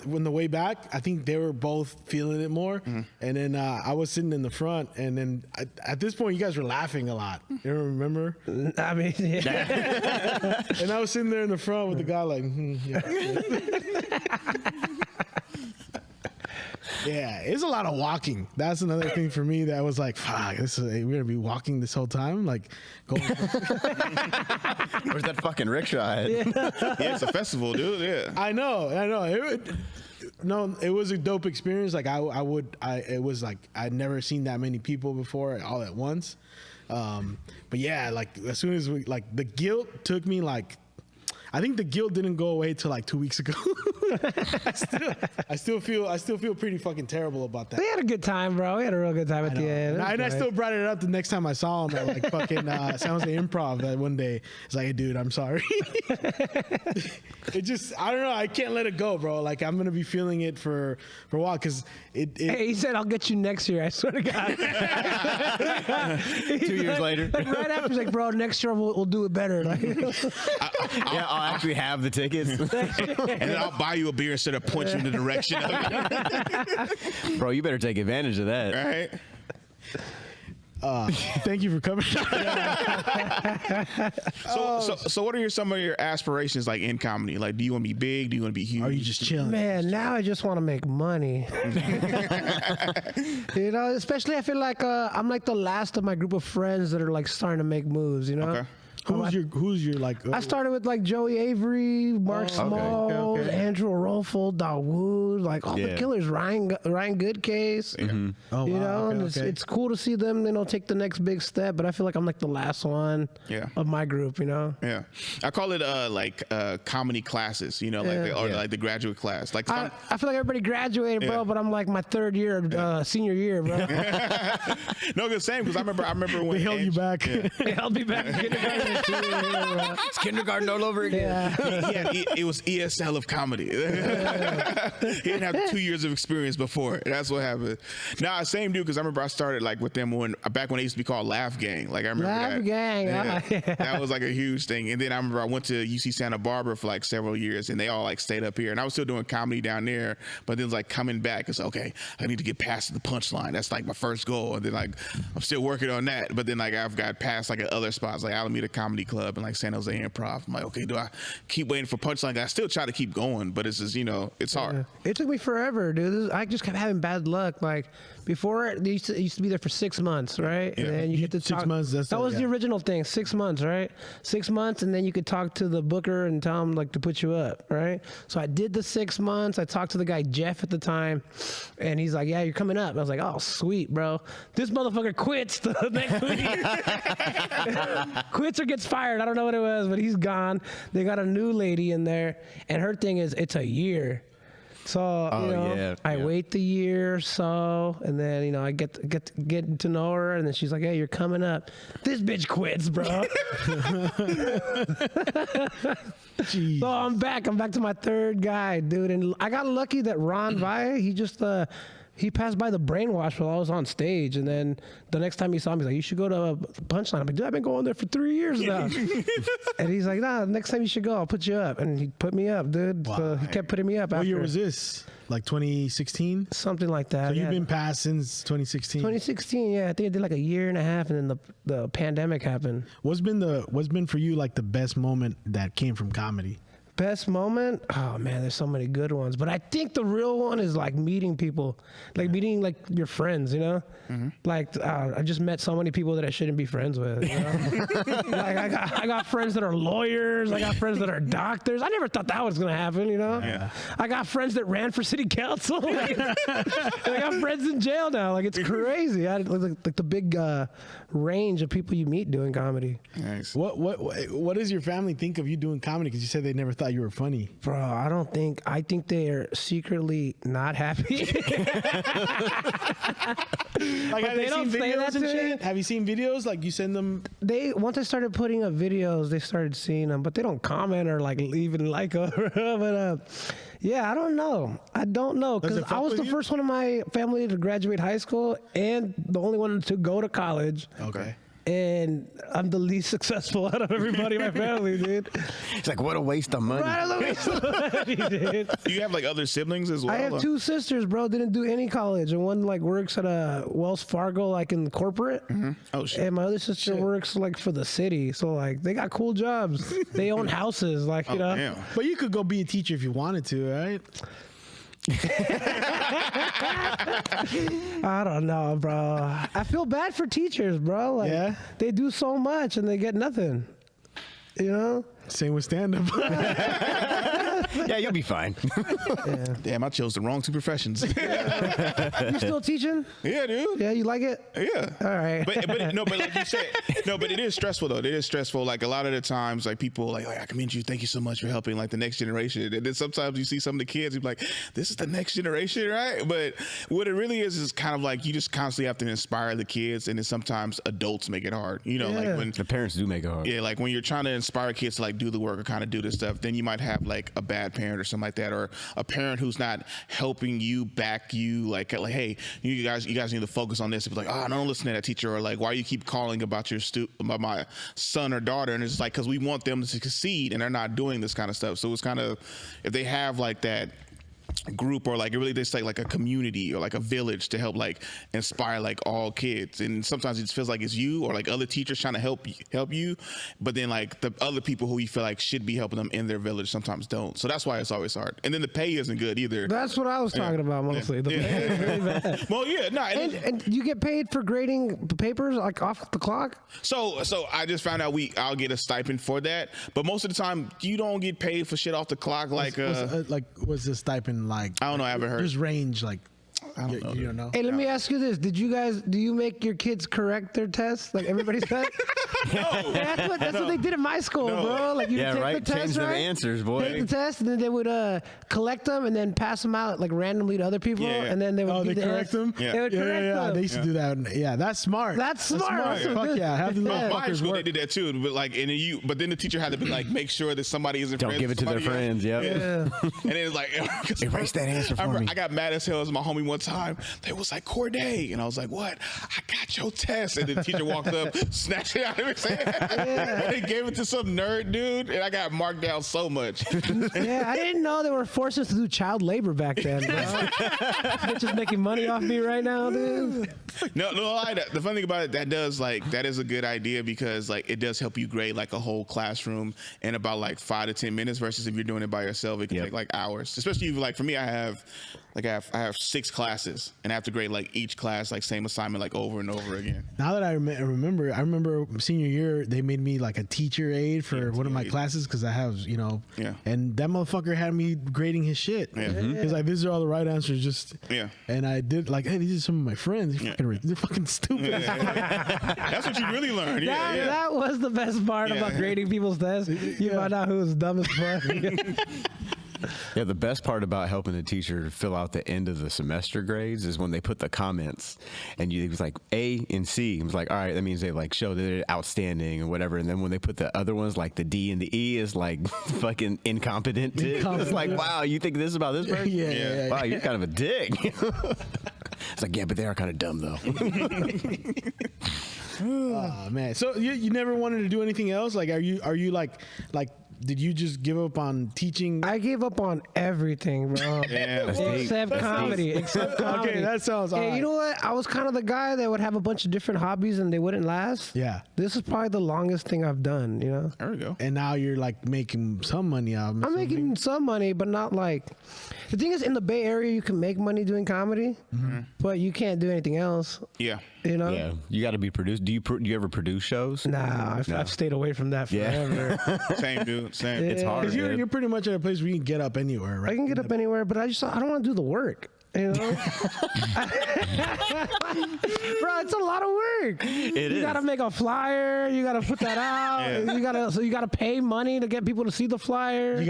when the way back, I think they were both feeling it more. And then I was sitting in the front. And then at this point, you guys were laughing a lot. You remember? I mean, yeah. And I was sitting there in the front with the guy Yeah, it's a lot of walking. That's another thing for me that was like, fuck, we're going to be walking this whole time? Going. Where's that fucking rickshaw at? Yeah, it's a festival, dude. Yeah. I know. It was a dope experience. It was like I'd never seen that many people before all at once. But yeah, as soon as the guilt took me I think the guilt didn't go away till 2 weeks ago. I still feel pretty fucking terrible about that. We had a good time, bro. We had a real good time at the end. And I still brought it up the next time I saw him at fucking San Jose Improv that one day. It's like, hey, dude, I'm sorry. It just, I don't know. I can't let it go, bro. I'm going to be feeling it for a while because Hey, he said, I'll get you next year. I swear to God. 2 years later. Right after, he's like, bro, next year we'll do it better. Yeah, I'll actually have the tickets. And then I'll buy you a beer instead of point you in the direction of it. Bro, you better take advantage of that. Right? thank you for coming. So what are some of your aspirations in comedy? Do you want to be big? Do you want to be huge? Are you just chilling? Man, now I just want to make money. Especially I feel like I'm the last of my group of friends that are starting to make moves, Okay. Who's your like? I started with like Joey Avery, Mark Small, okay. Andrew Rolfo, Dawood, like all the killers, Ryan Goodcase. Oh, You wow, know, okay, and okay. it's cool to see them, take the next big step. But I feel like I'm like the last one of my group, Yeah, I call it comedy classes, like the graduate class. Like I feel like everybody graduated, bro, but I'm like my third year, senior year, bro. no, the same, because I remember when They held you back. They held me back in kindergarten. It's kindergarten all over again. it was ESL of comedy. He didn't have 2 years of experience before. That's what happened. Nah, same dude, because I remember I started like with them back when they used to be called Laugh Gang. Like I remember Laugh Gang. That was like a huge thing. And then I remember I went to UC Santa Barbara for like several years, and they all like stayed up here, and I was still doing comedy down there. But then it was like coming back, it's okay, I need to get past the punchline. That's like my first goal. And then like I'm still working on that. But then like I've got past like at other spots like Alameda Comedy Club and like San Jose Improv. I'm like, okay, do I keep waiting for punchline? I still try to keep going, but it's just it's hard. It took me forever, dude. I just kept having bad luck. Like before, they used to be there for 6 months, right? Yeah. And then you get to 6 talk. months, That was the original thing. 6 months, right? 6 months, and then you could talk to the booker and tell him like to put you up, right? So I did the 6 months. I talked to the guy Jeff at the time, and he's like, "Yeah, you're coming up." I was like, "Oh, sweet, bro." This motherfucker quits the next week. Quits or gets fired. I don't know what it was, but he's gone. They got a new lady in there, and her thing is it's a year. So I wait the year or so, and then I get to know her, and then she's like, "Hey, you're coming up." This bitch quits, bro. So I'm back. I'm back to my third guy, dude, and I got lucky that Ron Vaya, he passed by the Brainwash while I was on stage, and then the next time he saw me, he's like, "You should go to Punchline." I'm like, "Dude, I've been going there for 3 years now." And he's like, "Nah, next time you should go. I'll put you up." And he put me up, dude. Wow. So he kept putting me up. What after. year was this? Like 2016? Something like that. So you've yeah. been past since 2016. 2016, yeah. I think I did like a year and a half, and then the pandemic happened. What's been for you like the best moment that came from comedy? Best moment? Oh man, there's so many good ones. But I think the real one is like meeting people, like meeting like your friends. Like I just met so many people that I shouldn't be friends with. Like I got friends that are lawyers. I got friends that are doctors. I never thought that was gonna happen. Yeah. I got friends that ran for city council. Like, I got friends in jail now. Like it's crazy. I like the big range of people you meet doing comedy. Nice. What does your family think of you doing comedy? Because you said they never thought you were funny. Bro, I think they're secretly not happy. Like, have they don't seen say that videos and to shit? me. Have you seen videos? Like you send them? Once I started putting up videos, they started seeing them, but they don't comment or like even like them. But yeah, I don't know. Does Because it fuck I was with the you? first one in my family to graduate high school and the only one to go to college. Okay. And I'm the least successful out of everybody in my family, dude. It's like, what a waste of money. Right, I'm the least money, dude. Do you have like other siblings as well? I have 2 sisters, bro. Didn't do any college, and one like works at a Wells Fargo, like in corporate. Oh shit. And my other sister works like for the city, so like they got cool jobs. They own houses, like you know. Damn. But you could go be a teacher if you wanted to, right? I don't know, bro. I feel bad for teachers, bro. Like Yeah? they do so much and they get nothing. You know? Same with stand-up. Yeah, you'll be fine. Damn, I chose the wrong 2 professions. You still teaching? Yeah, dude. Yeah, you like it? Yeah. All right. But like you said, but it is stressful though. It is stressful. Like a lot of the times, like people like I commend you. Thank you so much for helping like the next generation. And then sometimes you see some of the kids, you're like, this is the next generation, right? But what it really is kind of like you just constantly have to inspire the kids, and then sometimes adults make it hard. Like when The parents do make it hard. yeah, like when you're trying to inspire kids to like do the work or kind of do this stuff, then you might have like a bad parent or something like that, or a parent who's not helping you, back you, like hey, you guys need to focus on this. It's like, oh, don't listen to that teacher, or like, why you keep calling about about my son or daughter, and it's like because we want them to succeed, and they're not doing this kind of stuff. So it's kind of if they have like that group, or like it really just like a community or like a village to help like inspire like all kids. And sometimes it just feels like it's you or like other teachers trying to help you, but then like the other people who you feel like should be helping them in their village sometimes don't. So that's why it's always hard. And then the pay isn't good either. That's what I was talking about mostly. The pay is really bad. Well, yeah, no. And you get paid for grading papers like off the clock? So I just found out I'll get a stipend for that, but most of the time you don't get paid for shit off the clock. What's the stipend like? I don't know. I haven't heard. Just range like. I don't know. You don't know? Hey, let me ask you this. Do you make your kids correct their tests? Like everybody's test? No. That's what they did in my school, bro. Like you take the test, Change them answers, boy. Take the test, and then they would collect them and then pass them out like randomly to other people. Yeah. And then they would correct them? Yeah. They would correct them. They used to do that. Yeah, that's smart. That's smart. Fuck yeah. Have the little Well, my fuckers school work. they did that too, but then the teacher had to be like make sure that somebody isn't Don't friends give it with to their somebody else. friends. Yep. Yeah. And then it's like Erase that answer for me. I got mad as hell as my homie one time. They was like, Corday, and I was like, what? I got your test. And the teacher walked up, snatched it out of his hand. They gave it to some nerd dude, and I got marked down so much. Yeah, I didn't know they were forcing us to do child labor back then, bro. Bitches making money off me right now, dude. No, the funny thing about it, that is a good idea because like it does help you grade like a whole classroom in about like 5 to 10 minutes versus if you're doing it by yourself, it can take like hours. Especially if, like for me, I have 6 classes and I have to grade like each class like same assignment like over and over again. Now that I remember senior year they made me like a teacher aide for one of my classes because I have and that motherfucker had me grading his shit. He's like, these are all the right answers, and I did like, hey, these are some of my friends. They're fucking stupid. That's what you really learn. That was the best part about grading people's tests. You find out who was dumb as fuck. Yeah, the best part about helping a teacher fill out the end of the semester grades is when they put the comments and it was like A and C. It was like, all right, that means they like show that they're outstanding or whatever. And then when they put the other ones, like the D and the E is like fucking incompetent. It's like, wow, you think this is about this person? Yeah. Wow, you're kind of a dick. It's like, yeah, but they are kind of dumb though. Oh man. So you never wanted to do anything else? Like, are you like did you just give up on teaching? I gave up on everything, bro. Except comedy. Okay, that sounds Hey, alright. you know what? I was kind of the guy that would have a bunch of different hobbies and they wouldn't last. Yeah. This is probably the longest thing I've done, you know? There we go. And now you're like making some money out of it. I'm making some money, but not like. The thing is, in the Bay Area, you can make money doing comedy, but you can't do anything else. Yeah. You know? Yeah, you got to be produced. Do you ever produce shows? Nah, I've stayed away from that forever. Same dude. Same. It's hard. Because you're pretty much at a place where you can get up anywhere, right? I can get up anywhere, but I don't want to do the work. You know, bro, it's a lot of work. You gotta make a flyer. You gotta put that out. You gotta pay money to get people to see the flyer. You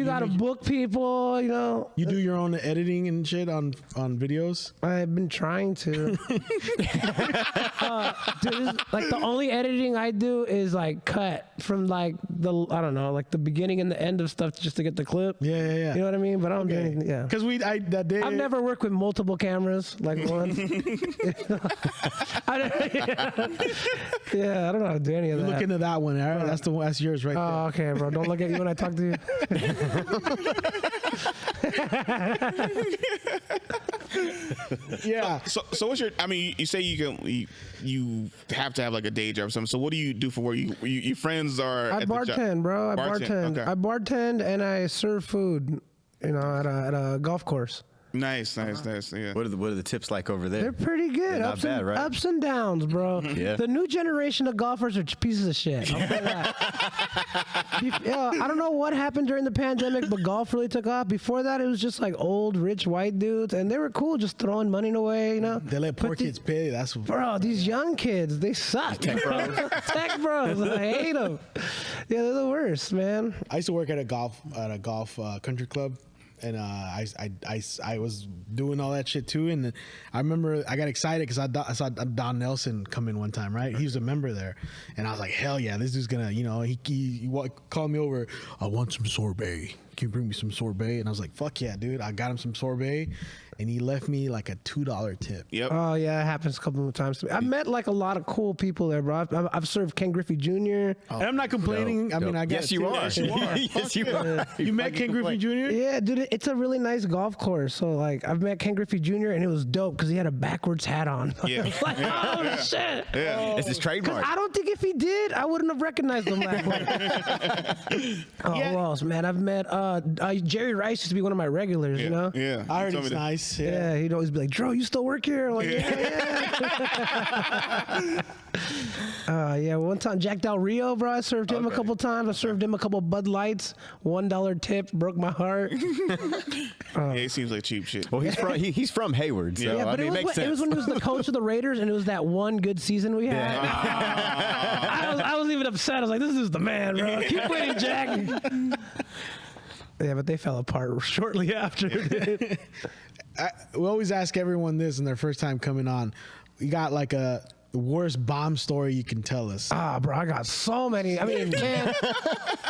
gotta book people. You know, you do your own editing and shit on videos. I've been trying to. Dude, like the only editing I do is like cut from like like the beginning and the end of stuff just to get the clip. Yeah. You know what I mean? But I don't do anything. Yeah. Because that day I've never worked with multiple cameras like one. I don't know how to do any of that. Look into that one. All right, that's yours right there. Oh, okay, bro. Don't look at you when I talk to you. Yeah. So what's your? I mean, you say you have to have like a day job or something. So what do you do for work? Your friends are. I bartend, bro. I bartend. Okay. I bartend and I serve food. You know, at a golf course. Nice. Yeah. What are the tips like over there? They're pretty good. Not bad, right? Ups and downs, bro. Yeah. The new generation of golfers are pieces of shit. I'll say that. I don't know what happened during the pandemic, but golf really took off. Before that, it was just like old, rich white dudes, and they were cool, just throwing money away, you know? They let poor kids pay. That's what. Bro, these young kids, they suck. Tech bros. I hate them. Yeah, they're the worst, man. I used to work at a golf country club. And I was doing all that shit too, and I remember I got excited because I saw Don Nelson come in one time, right? He was a member there, and I was like, hell yeah, this dude's gonna, he called me over. I want some sorbet. can you bring me some sorbet? And I was like, fuck yeah, dude. I got him some sorbet, and he left me like a $2 tip. Yep. Oh yeah, it happens a couple of times to me. I've met like a lot of cool people there, bro. I've served Ken Griffey Jr. And I'm not complaining. I mean, I guess Yes, you are. Yes, you are. You met Ken Griffey Jr.? Yeah, dude, it's a really nice golf course. So like, I've met Ken Griffey Jr. and it was dope because he had a backwards hat on. Yeah. Like, oh shit. Yeah. It's his trademark. I don't think if he did, I wouldn't have recognized him that way. Who else, man? I've met Jerry Rice used to be one of my regulars, you know? Yeah. I heard You told he's me that. nice. Yeah, he'd always be like, Dro, you still work here? I'm like, yeah. One time, Jack Del Rio, bro, I served him a couple times. I served him a couple Bud Lights, $1 tip, broke my heart. Yeah, he seems like cheap shit. Well, he's from Hayward, so Yeah, I but mean, it makes was sense. when he was the coach of the Raiders, and it was that one good season we had. I was even upset. I was like, "This is the man, bro. Keep winning, Jack." Yeah, but they fell apart shortly after. We always ask everyone this in their first time coming on. You got like the worst bomb story you can tell us. Ah, bro, I got so many. I mean, man,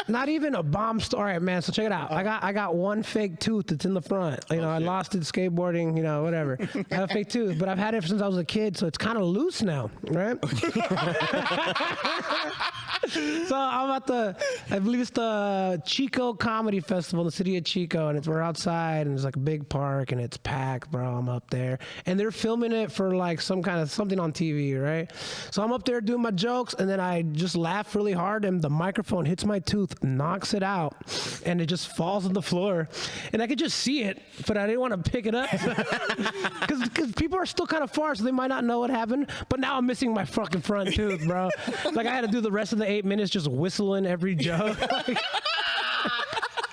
not even a bomb story, man. So check it out. I got one fake tooth that's in the front. You know, I lost it skateboarding. You know, whatever. I have a fake tooth, but I've had it since I was a kid, so it's kind of loose now, right? So I'm at I believe it's the Chico Comedy Festival in the city of Chico, and we're outside, and it's like a big park, and it's packed, bro. I'm up there, and they're filming it for like something on TV, right? So I'm up there doing my jokes, and then I just laugh really hard, and the microphone hits my tooth, knocks it out, and it just falls on the floor, and I could just see it, but I didn't want to pick it up because people are still kind of far, so they might not know what happened. But now I'm missing my fucking front tooth, bro. Like I had to do the rest of the 8 minutes just whistling every joke. Like,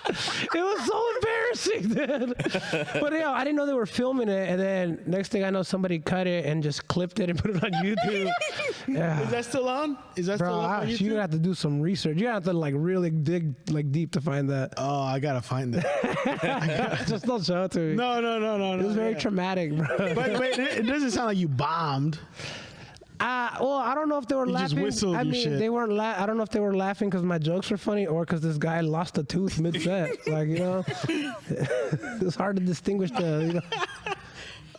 it was so embarrassing, dude. But yeah, I didn't know they were filming it, and then next thing I know, somebody cut it and just clipped it and put it on YouTube. Yeah. Is that still on? Is that Bro, still on YouTube? you're gonna have to do some research. You're gonna have to like really dig like deep to find that. Oh, I gotta find that. Just don't show it to me. No. It was very traumatic, bro. But it doesn't sound like you bombed. Well, I don't know if they were You just laughing. whistled I and mean, shit. they weren't. I don't know if they were laughing because my jokes were funny or because this guy lost a tooth mid-set. Like, you know, it's hard to distinguish the. You know.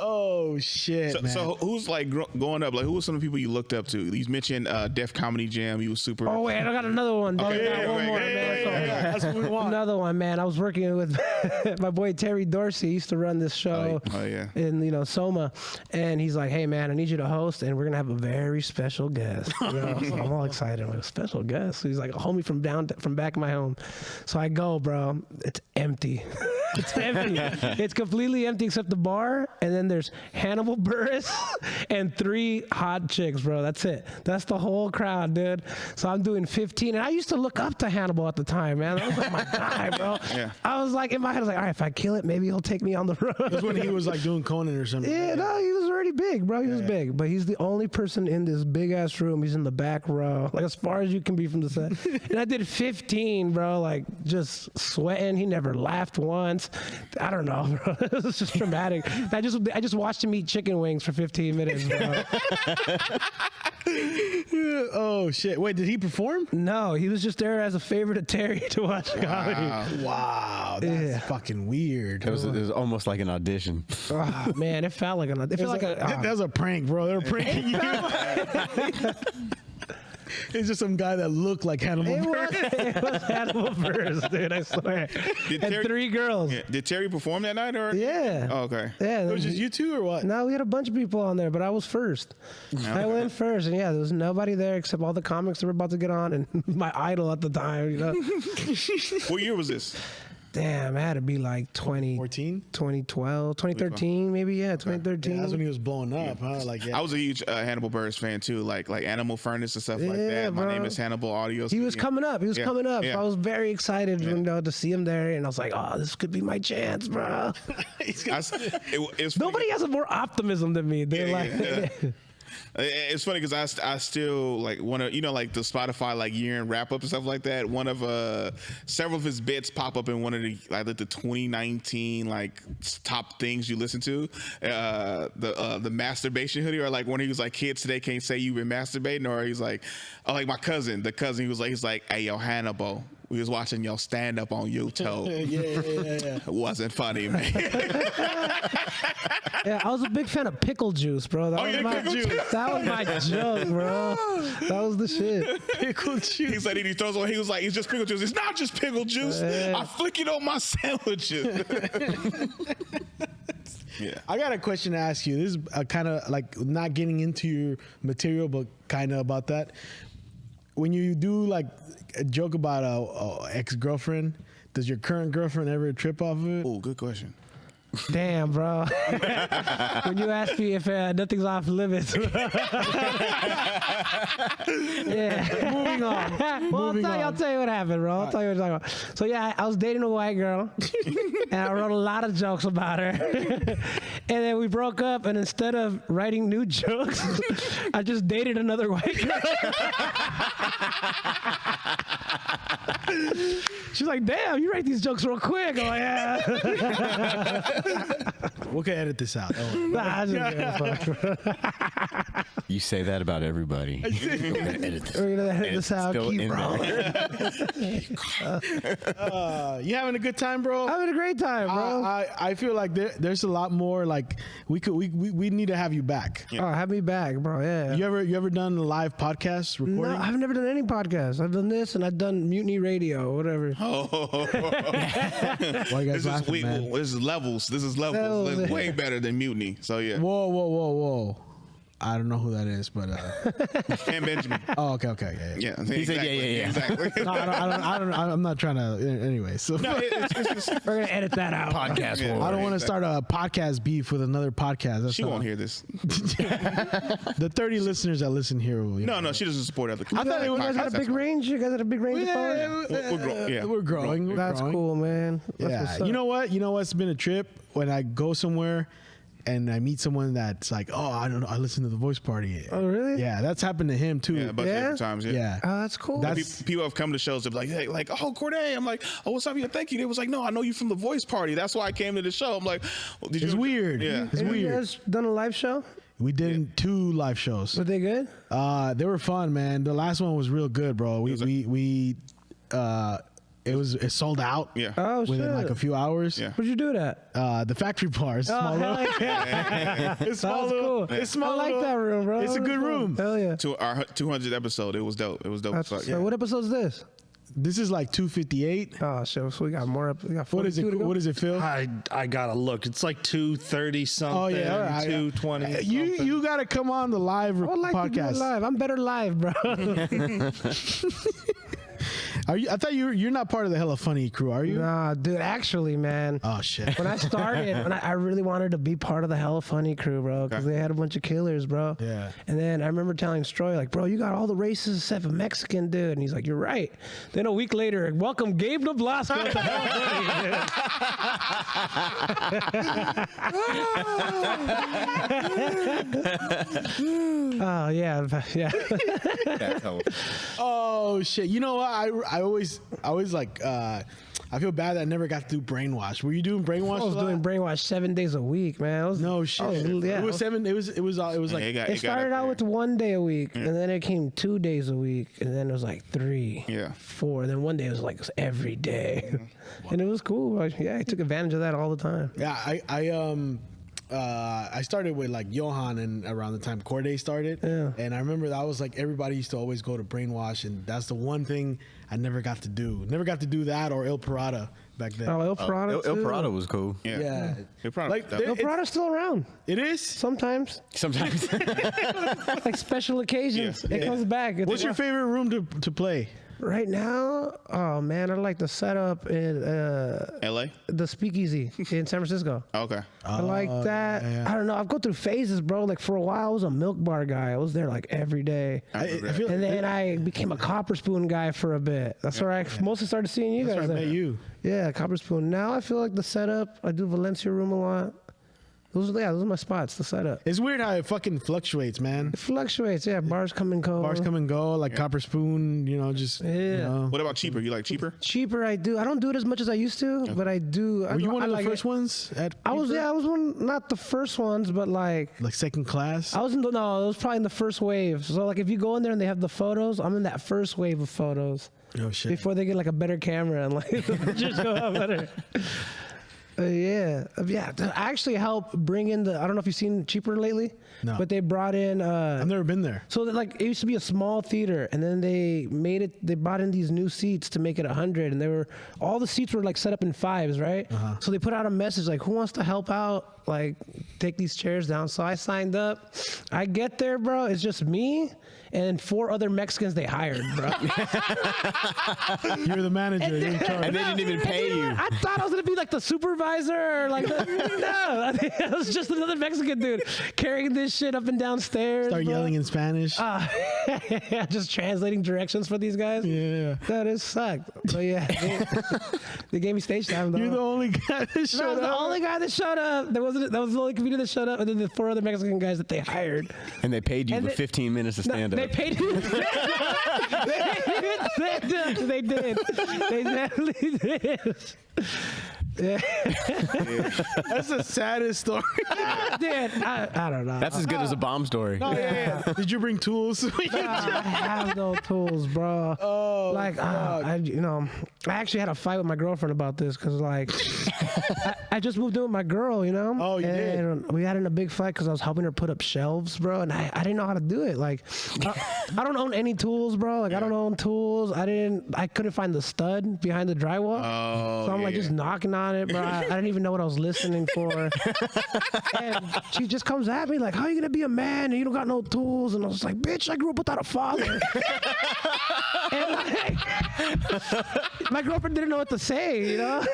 Oh shit, man. So who's like growing up? Like, who were some of the people you looked up to? You mentioned Def Comedy Jam. You was super. Oh wait, I got another one. Okay, I got one more, man. That's what we want. Another one, man. I was working with my boy Terry Dorsey. He used to run this show Oh, yeah. in Soma, and he's like, "Hey, man, I need you to host, and we're gonna have a very special guest." You know? So I'm all excited. I'm like, "A special guest?" So he's like, "A homie from back of my home." So I go, bro. It's empty. It's empty. It's completely empty except the bar, and then there's Hannibal Buress and 3 hot chicks, bro. That's it. That's the whole crowd, dude. So I'm doing 15, and I used to look up to Hannibal at the time, man. That was like my guy, bro. Yeah. I was like, in my head, I was like, all right, if I kill it, maybe he'll take me on the road. That's when he was like doing Conan or something. Yeah, no, he was already big, bro. He was big, but he's the only person in this big ass room. He's in the back row, like as far as you can be from the set. And I did 15, bro, like just sweating. He never laughed once. I don't know, bro. It was just traumatic. I just watched him eat chicken wings for 15 minutes, bro. Oh shit! Wait, did he perform? No, he was just there as a favor to Terry to watch comedy. Wow, that's fucking weird. It was almost like an audition. Oh, man, it felt like it felt like that was a prank, bro. They were pranking you. It's just some guy that looked like Hannibal Buress. it was Hannibal Buress, dude. I swear. Did And Terry- 3 girls. Yeah. Did Terry perform that night or? Yeah. Oh, okay. Yeah. It was just you two or what? No, we had a bunch of people on there, but I was first. I went first, and yeah, there was nobody there except all the comics that were about to get on, and my idol at the time. You know, What year was this? damn, it had to be like 14? 2012, 2013, maybe. Yeah, 2013. Yeah, that's when he was blowing up, huh? Like, yeah. I was a huge Hannibal Buress fan too, like Animal Furnace and stuff like Yeah, that. My bro. name is Hannibal Audio. He was coming up. Yeah, So yeah. I was very excited, to see him there, and I was like, "Oh, this could be my chance, bro." It's funny. Nobody has more optimism than me. They're like, It's funny because I still like want to, like the Spotify like year end wrap up and stuff like that. One of several of his bits pop up in one of the 2019 like top things you listen to. The masturbation hoodie, or like when he was like, kids today can't say you've been masturbating, or he's like, oh, like my cousin, he was like, hey yo, Hannibal, We was watching y'all stand up on YouTube. Yeah. It wasn't funny, man. Yeah, I was a big fan of pickle juice, bro. That Oh, was yeah, my, pickle juice. That was my joke, bro. That was the shit. Pickle juice. He said he throws on. He was like, "It's just pickle juice. It's not just pickle juice. I flick it on my sandwiches." Yeah. I got a question to ask you. This is kind of like not getting into your material, but kind of about that. When you do like a joke about a ex-girlfriend, does your current girlfriend ever trip off of it? Oh, good question. Damn, bro. When you ask me if nothing's off limits. Yeah. Moving on. Well, Moving I'll tell you what happened, bro. I'll tell you what I'm talking about. So, yeah, I was dating a white girl, and I wrote a lot of jokes about her. And then we broke up, and instead of writing new jokes, I just dated another white girl. She's like, damn, you write these jokes real quick. I'm like, yeah. We can edit this out. Nah, I just give a fuck. You say that about everybody. We're gonna edit this. We're gonna edit this out. Still Keep in rolling. You having a good time, bro? Having a great time, bro. I feel like there's a lot more. Like we need to have you back. Oh, have me back, bro. Yeah. You ever done a live podcast recording? No, I've never done any podcasts. I've done this and I've done Mutiny Radio, whatever. Why you guys laughing, man? This is levels. This is levels. Levels. It's way better than Mutiny. So yeah. Whoa. I don't know who that is, but And Benjamin. oh, okay, yeah. Yeah. He said, yeah. Exactly. No, I don't. I'm not trying to. Anyway, so No, it's just, We're gonna edit that out. Podcast Yeah. war. I don't want to start a podcast beef with another podcast. That's she not- won't hear this. The 30 listeners that listen here will. No, she doesn't support other. I thought it You was- guys had a big range. You guys had a big range of followers. We're growing. We're That's growing. cool, man. That's Yeah. what's up. You know what? You know what's been a trip when I go somewhere and I meet someone that's like, oh, I don't know, I listen to the Voice Party. Oh, really? Yeah, that's happened to him too. Yeah, a bunch of different times. Yeah. Yeah. Oh, that's cool. That's- People have come to shows. They're like, hey, oh, Corday. I'm like, oh, what's up? Yeah, thank you. They was like, no, I know you from the Voice Party. That's why I came to the show. I'm like, well, did It's you? weird. Yeah. It's Have you weird. guys done a live show? We did 2 live shows. Were they good? They were fun, man. The last one was real good, bro. It sold out. Yeah. Oh, Within shit. like a few hours. Yeah. Where'd you do that? The factory bars. Oh, Small hell little- yeah. It's That small was little. cool. It's small I like little- that room, bro. It's a That was good fun. room. Hell yeah. To our 200th episode, it was dope. It was dope. That's as fuck. so what episode is this? This is like 258. Oh, shit. So we got more up. We got What is 42 it? to go? What is it, Phil? I gotta look. It's like 230 something. Oh yeah, all right. 220. You got to come on the live I would like to do it podcast. live. I'm better live, bro. Are you? I thought you're not part of the Hella Funny crew, are you? Nah, dude. Actually, man. Oh shit. When I started, I really wanted to be part of the Hella Funny crew, bro, because they had a bunch of killers, bro. Yeah. And then I remember telling Stroy, like, bro, you got all the races except for Mexican, dude. And he's like, you're right. Then a week later, welcome Gabe Nablasco to the Hella Funny. Oh yeah, yeah. That's how- Oh shit. You know what? I always like. I feel bad that I never got to do Brainwash. Were you doing Brainwash? I was a lot? doing Brainwash 7 days a week, man. No shit. yeah. It was 7. It was like. It started out with 1 day a week, and then it came 2 days a week, and then it was like 3, Yeah. 4, and then one day it was like every day, and it was cool. Yeah, I took advantage of that all the time. Yeah, I started with like Johan, and around the time Corday started. Yeah. And I remember that was like everybody used to always go to Brainwash, and that's the one thing I never got to do. Never got to do that or El Parada back then. Oh, El Parada. El too. Parada was cool. Yeah. El Parada Like was dope. El Parada's still around it is. sometimes, Sometimes. like special occasions. It comes back. It's What's your favorite room to play? right now? Oh man, I like the setup in L.A. the Speakeasy in San Francisco. Okay. I like that. yeah. I don't know. I've gone through phases, bro. Like for a while, I was a milk bar guy. I was there like every day. I remember that. feel And then I became a Copper Spoon guy for a bit. That's where I mostly started seeing you That's guys. where I there. met you. Yeah, Copper Spoon. Now I feel like the setup. I do Valencia Room a lot. Those are my spots. The setup. It's weird how it fucking fluctuates, man. It fluctuates. Yeah, bars come and go. Bars come and go, like Copper Spoon, just. Yeah. You know. What about cheaper? You like cheaper? Cheaper, I do. I don't do it as much as I used to, but I do. Were you one I of the like first it. ones at? I was. Keeper? Yeah, I was one. Not the first ones, but like. Like second class. I was in the, no, it was probably in the first wave. So like if you go in there and they have the photos, I'm in that first wave of photos. Oh shit. before they get like a better camera and like just go out better. Yeah. I actually helped bring in I don't know if you've seen Cheaper lately. No. But they brought in. I've never been there. So like it used to be a small theater, and then they brought in these new seats to make it 100, and all the seats were like set up in 5s, right? So they put out a message like, who wants to help out, like take these chairs down? So I signed up. I get there, bro. It's just me and 4 other Mexicans they hired, bro. You're the manager. You're in charge. And they didn't even pay you. I thought I was gonna be like the supervisor, or like no, I think it was just another Mexican dude carrying this shit up and down stairs. Start bro. yelling in Spanish. Just translating directions for these guys. Yeah. That is sucked. But yeah, they gave me stage time though. You're the only guy that I showed was the up. only guy that showed up. That was the only comedian that showed up, and then the 4 other Mexican guys that they hired. And they paid you And for they- 15 minutes to stand They up. paid me. They did. They definitely did. That's the saddest story. Dude, I don't know. That's as good as a bomb story. Oh, yeah. Did you bring tools? I have no tools, bro. Oh, like, I actually had a fight with my girlfriend about this because, like, I just moved in with my girl, you know? Oh, you did? And we got in a big fight because I was helping her put up shelves, bro, and I didn't know how to do it. Like, I don't own any tools, bro. Like, I don't own tools. I couldn't find the stud behind the drywall. Oh, so I'm like yeah. just knocking on it, bro. I didn't even know what I was listening for. And she just comes at me like, how are you going to be a man and you don't got no tools? And I was like, bitch, I grew up without a father. And like, my girlfriend didn't know what to say, you know?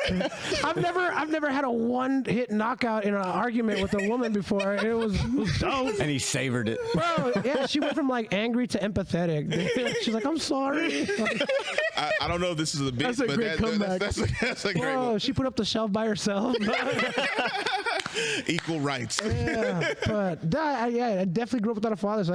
I've never had a one-hit knockout in an argument with a woman before. It was dope. And he savored it. Bro, yeah, she went from like angry to empathetic. She's like, I'm sorry. I don't know if this is a bit, That's a but great comeback. that's a great Bro, one. she put up the shelf by herself. Equal rights. Yeah, but I definitely grew up without a father, so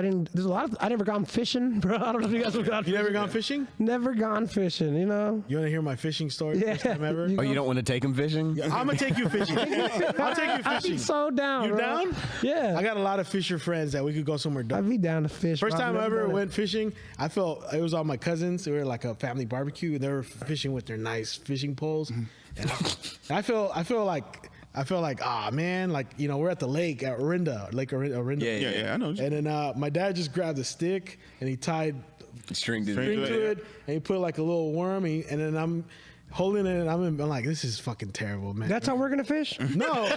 I never gone fishing, bro. I don't know if you guys have gone You never fishing. gone fishing? Never gone fishing, you know? You want to hear my fishing story? Yeah. First time ever? Oh, you don't want to take him fishing? I'm going to take you fishing. I'll take you I'd be fishing. so down. You bro. down? Yeah. I got a lot of fisher friends that we could go somewhere dope. I'd be down to fish. First bro. I've time I never ever done it. went fishing, I felt it was all my cousins. We were like a family barbecue. They were fishing with their nice fishing poles, and I feel like man, like we're at the lake at Lake Orinda. Yeah, I know. And then my dad just grabbed a stick and he tied String to string the to it, and he put like a little worm. And then I'm holding it, and I'm like, this is fucking terrible, man. That's how we're gonna fish? No.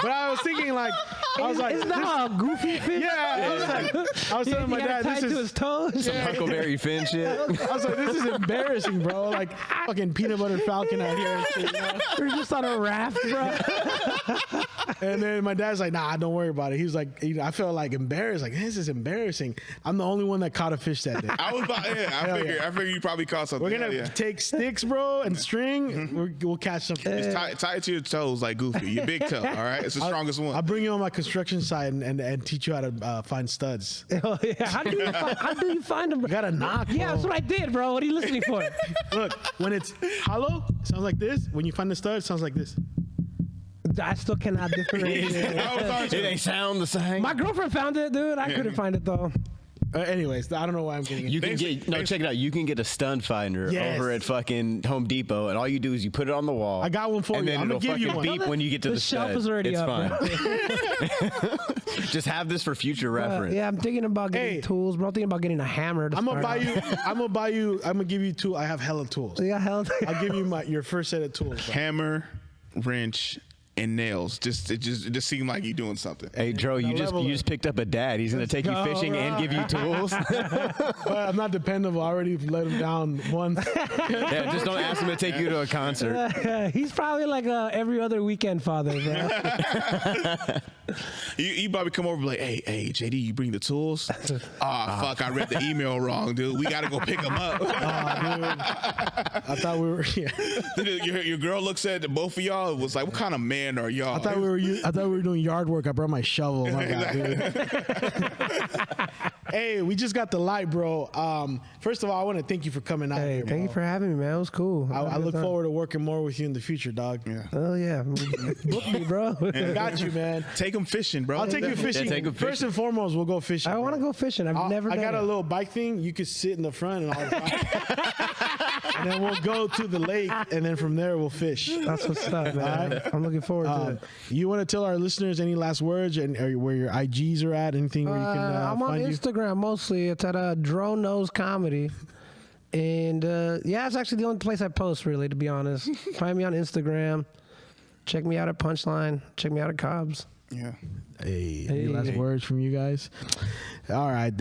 But I was thinking like, I was like, Isn't that how a goofy fish? yeah, I was telling my You gotta dad, tie this it to is. his toes. Huckleberry Finn shit. I was like, this is embarrassing, bro. Like fucking peanut butter falcon out here and shit, We're just on a raft, bro. And then my dad's like, nah, don't worry about it. He was like, I felt like embarrassed. Like, this is embarrassing. I'm the only one that caught a fish that day. I was about, I figured you probably caught something. We're gonna take sticks, bro, and string. We'll catch something. Just tie it to your toes like Goofy. Your big toe, all right? It's the strongest one. I'll bring you on my construction site and teach you how to find studs. Oh, yeah. How do you find them, bro? You gotta knock, Yeah, bro. that's what I did, bro. What are you listening for? Look, when it's hollow, it sounds like this. When you find the stud, it sounds like this. I still cannot differentiate. It ain't sound the same. My girlfriend found it, dude. I couldn't find it though. Anyways, I don't know why I'm getting it. You can check it out. You can get a stun finder Yes. over at fucking Home Depot, and all you do is you put it on the wall. I got one for and you. then I'm gonna it'll give you fucking one. beep when you get to The the shelf stud. is already it's up, fine. Just have this for future reference. Yeah, I'm thinking about getting Hey. tools, bro. I'm thinking about getting a hammer. To I'm gonna start buy out. you. I'm gonna give you two. I have hella tools. Yeah, hell. I'll give you your first set of tools. Bro. Hammer, wrench, and nails. It just seemed like you doing something. Hey, Dro, you level it. just picked up a dad. He's gonna take you go, fishing and give you tools. But I'm not dependable. I already let him down once. Yeah, just don't ask him to take you to a concert. He's probably like every other weekend father, bro. You probably come over and be like, hey, JD, you bring the tools? Fuck, I read the email wrong, dude. We gotta go pick them up. I thought we were. Yeah. Your girl looks at both of y'all and was like, what kind of man are y'all? I thought we were doing yard work. I brought my shovel. My God, dude. Hey, we just got the light, bro. First of all, I want to thank you for coming out Hey, here, thank you bro. for having me, man. It was cool. I look forward to working more with you in the future, dog. Yeah. Oh yeah, book me, bro. Got you, man. Take them fishing, bro. I'll take you fishing. take 'em First fishing. and foremost, we'll go fishing. I want to go fishing. I've never. I done got it. a little bike thing. You could sit in the front, and I'll and then we'll go to the lake, and then from there we'll fish. That's what's up, man. I'm looking forward to it. You want to tell our listeners any last words and where your IGs are at? Anything where you can I'm on find you? Instagram mostly. It's at Drone Nose Comedy. And yeah, it's actually the only place I post, really, to be honest. Find me on Instagram. Check me out at Punchline. Check me out at Cobb's. Yeah. Hey, any last words from you guys? All right,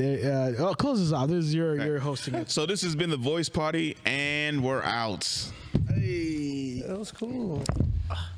close this out. This is your hosting it. So this has been the Voice Party, and we're out. That was cool.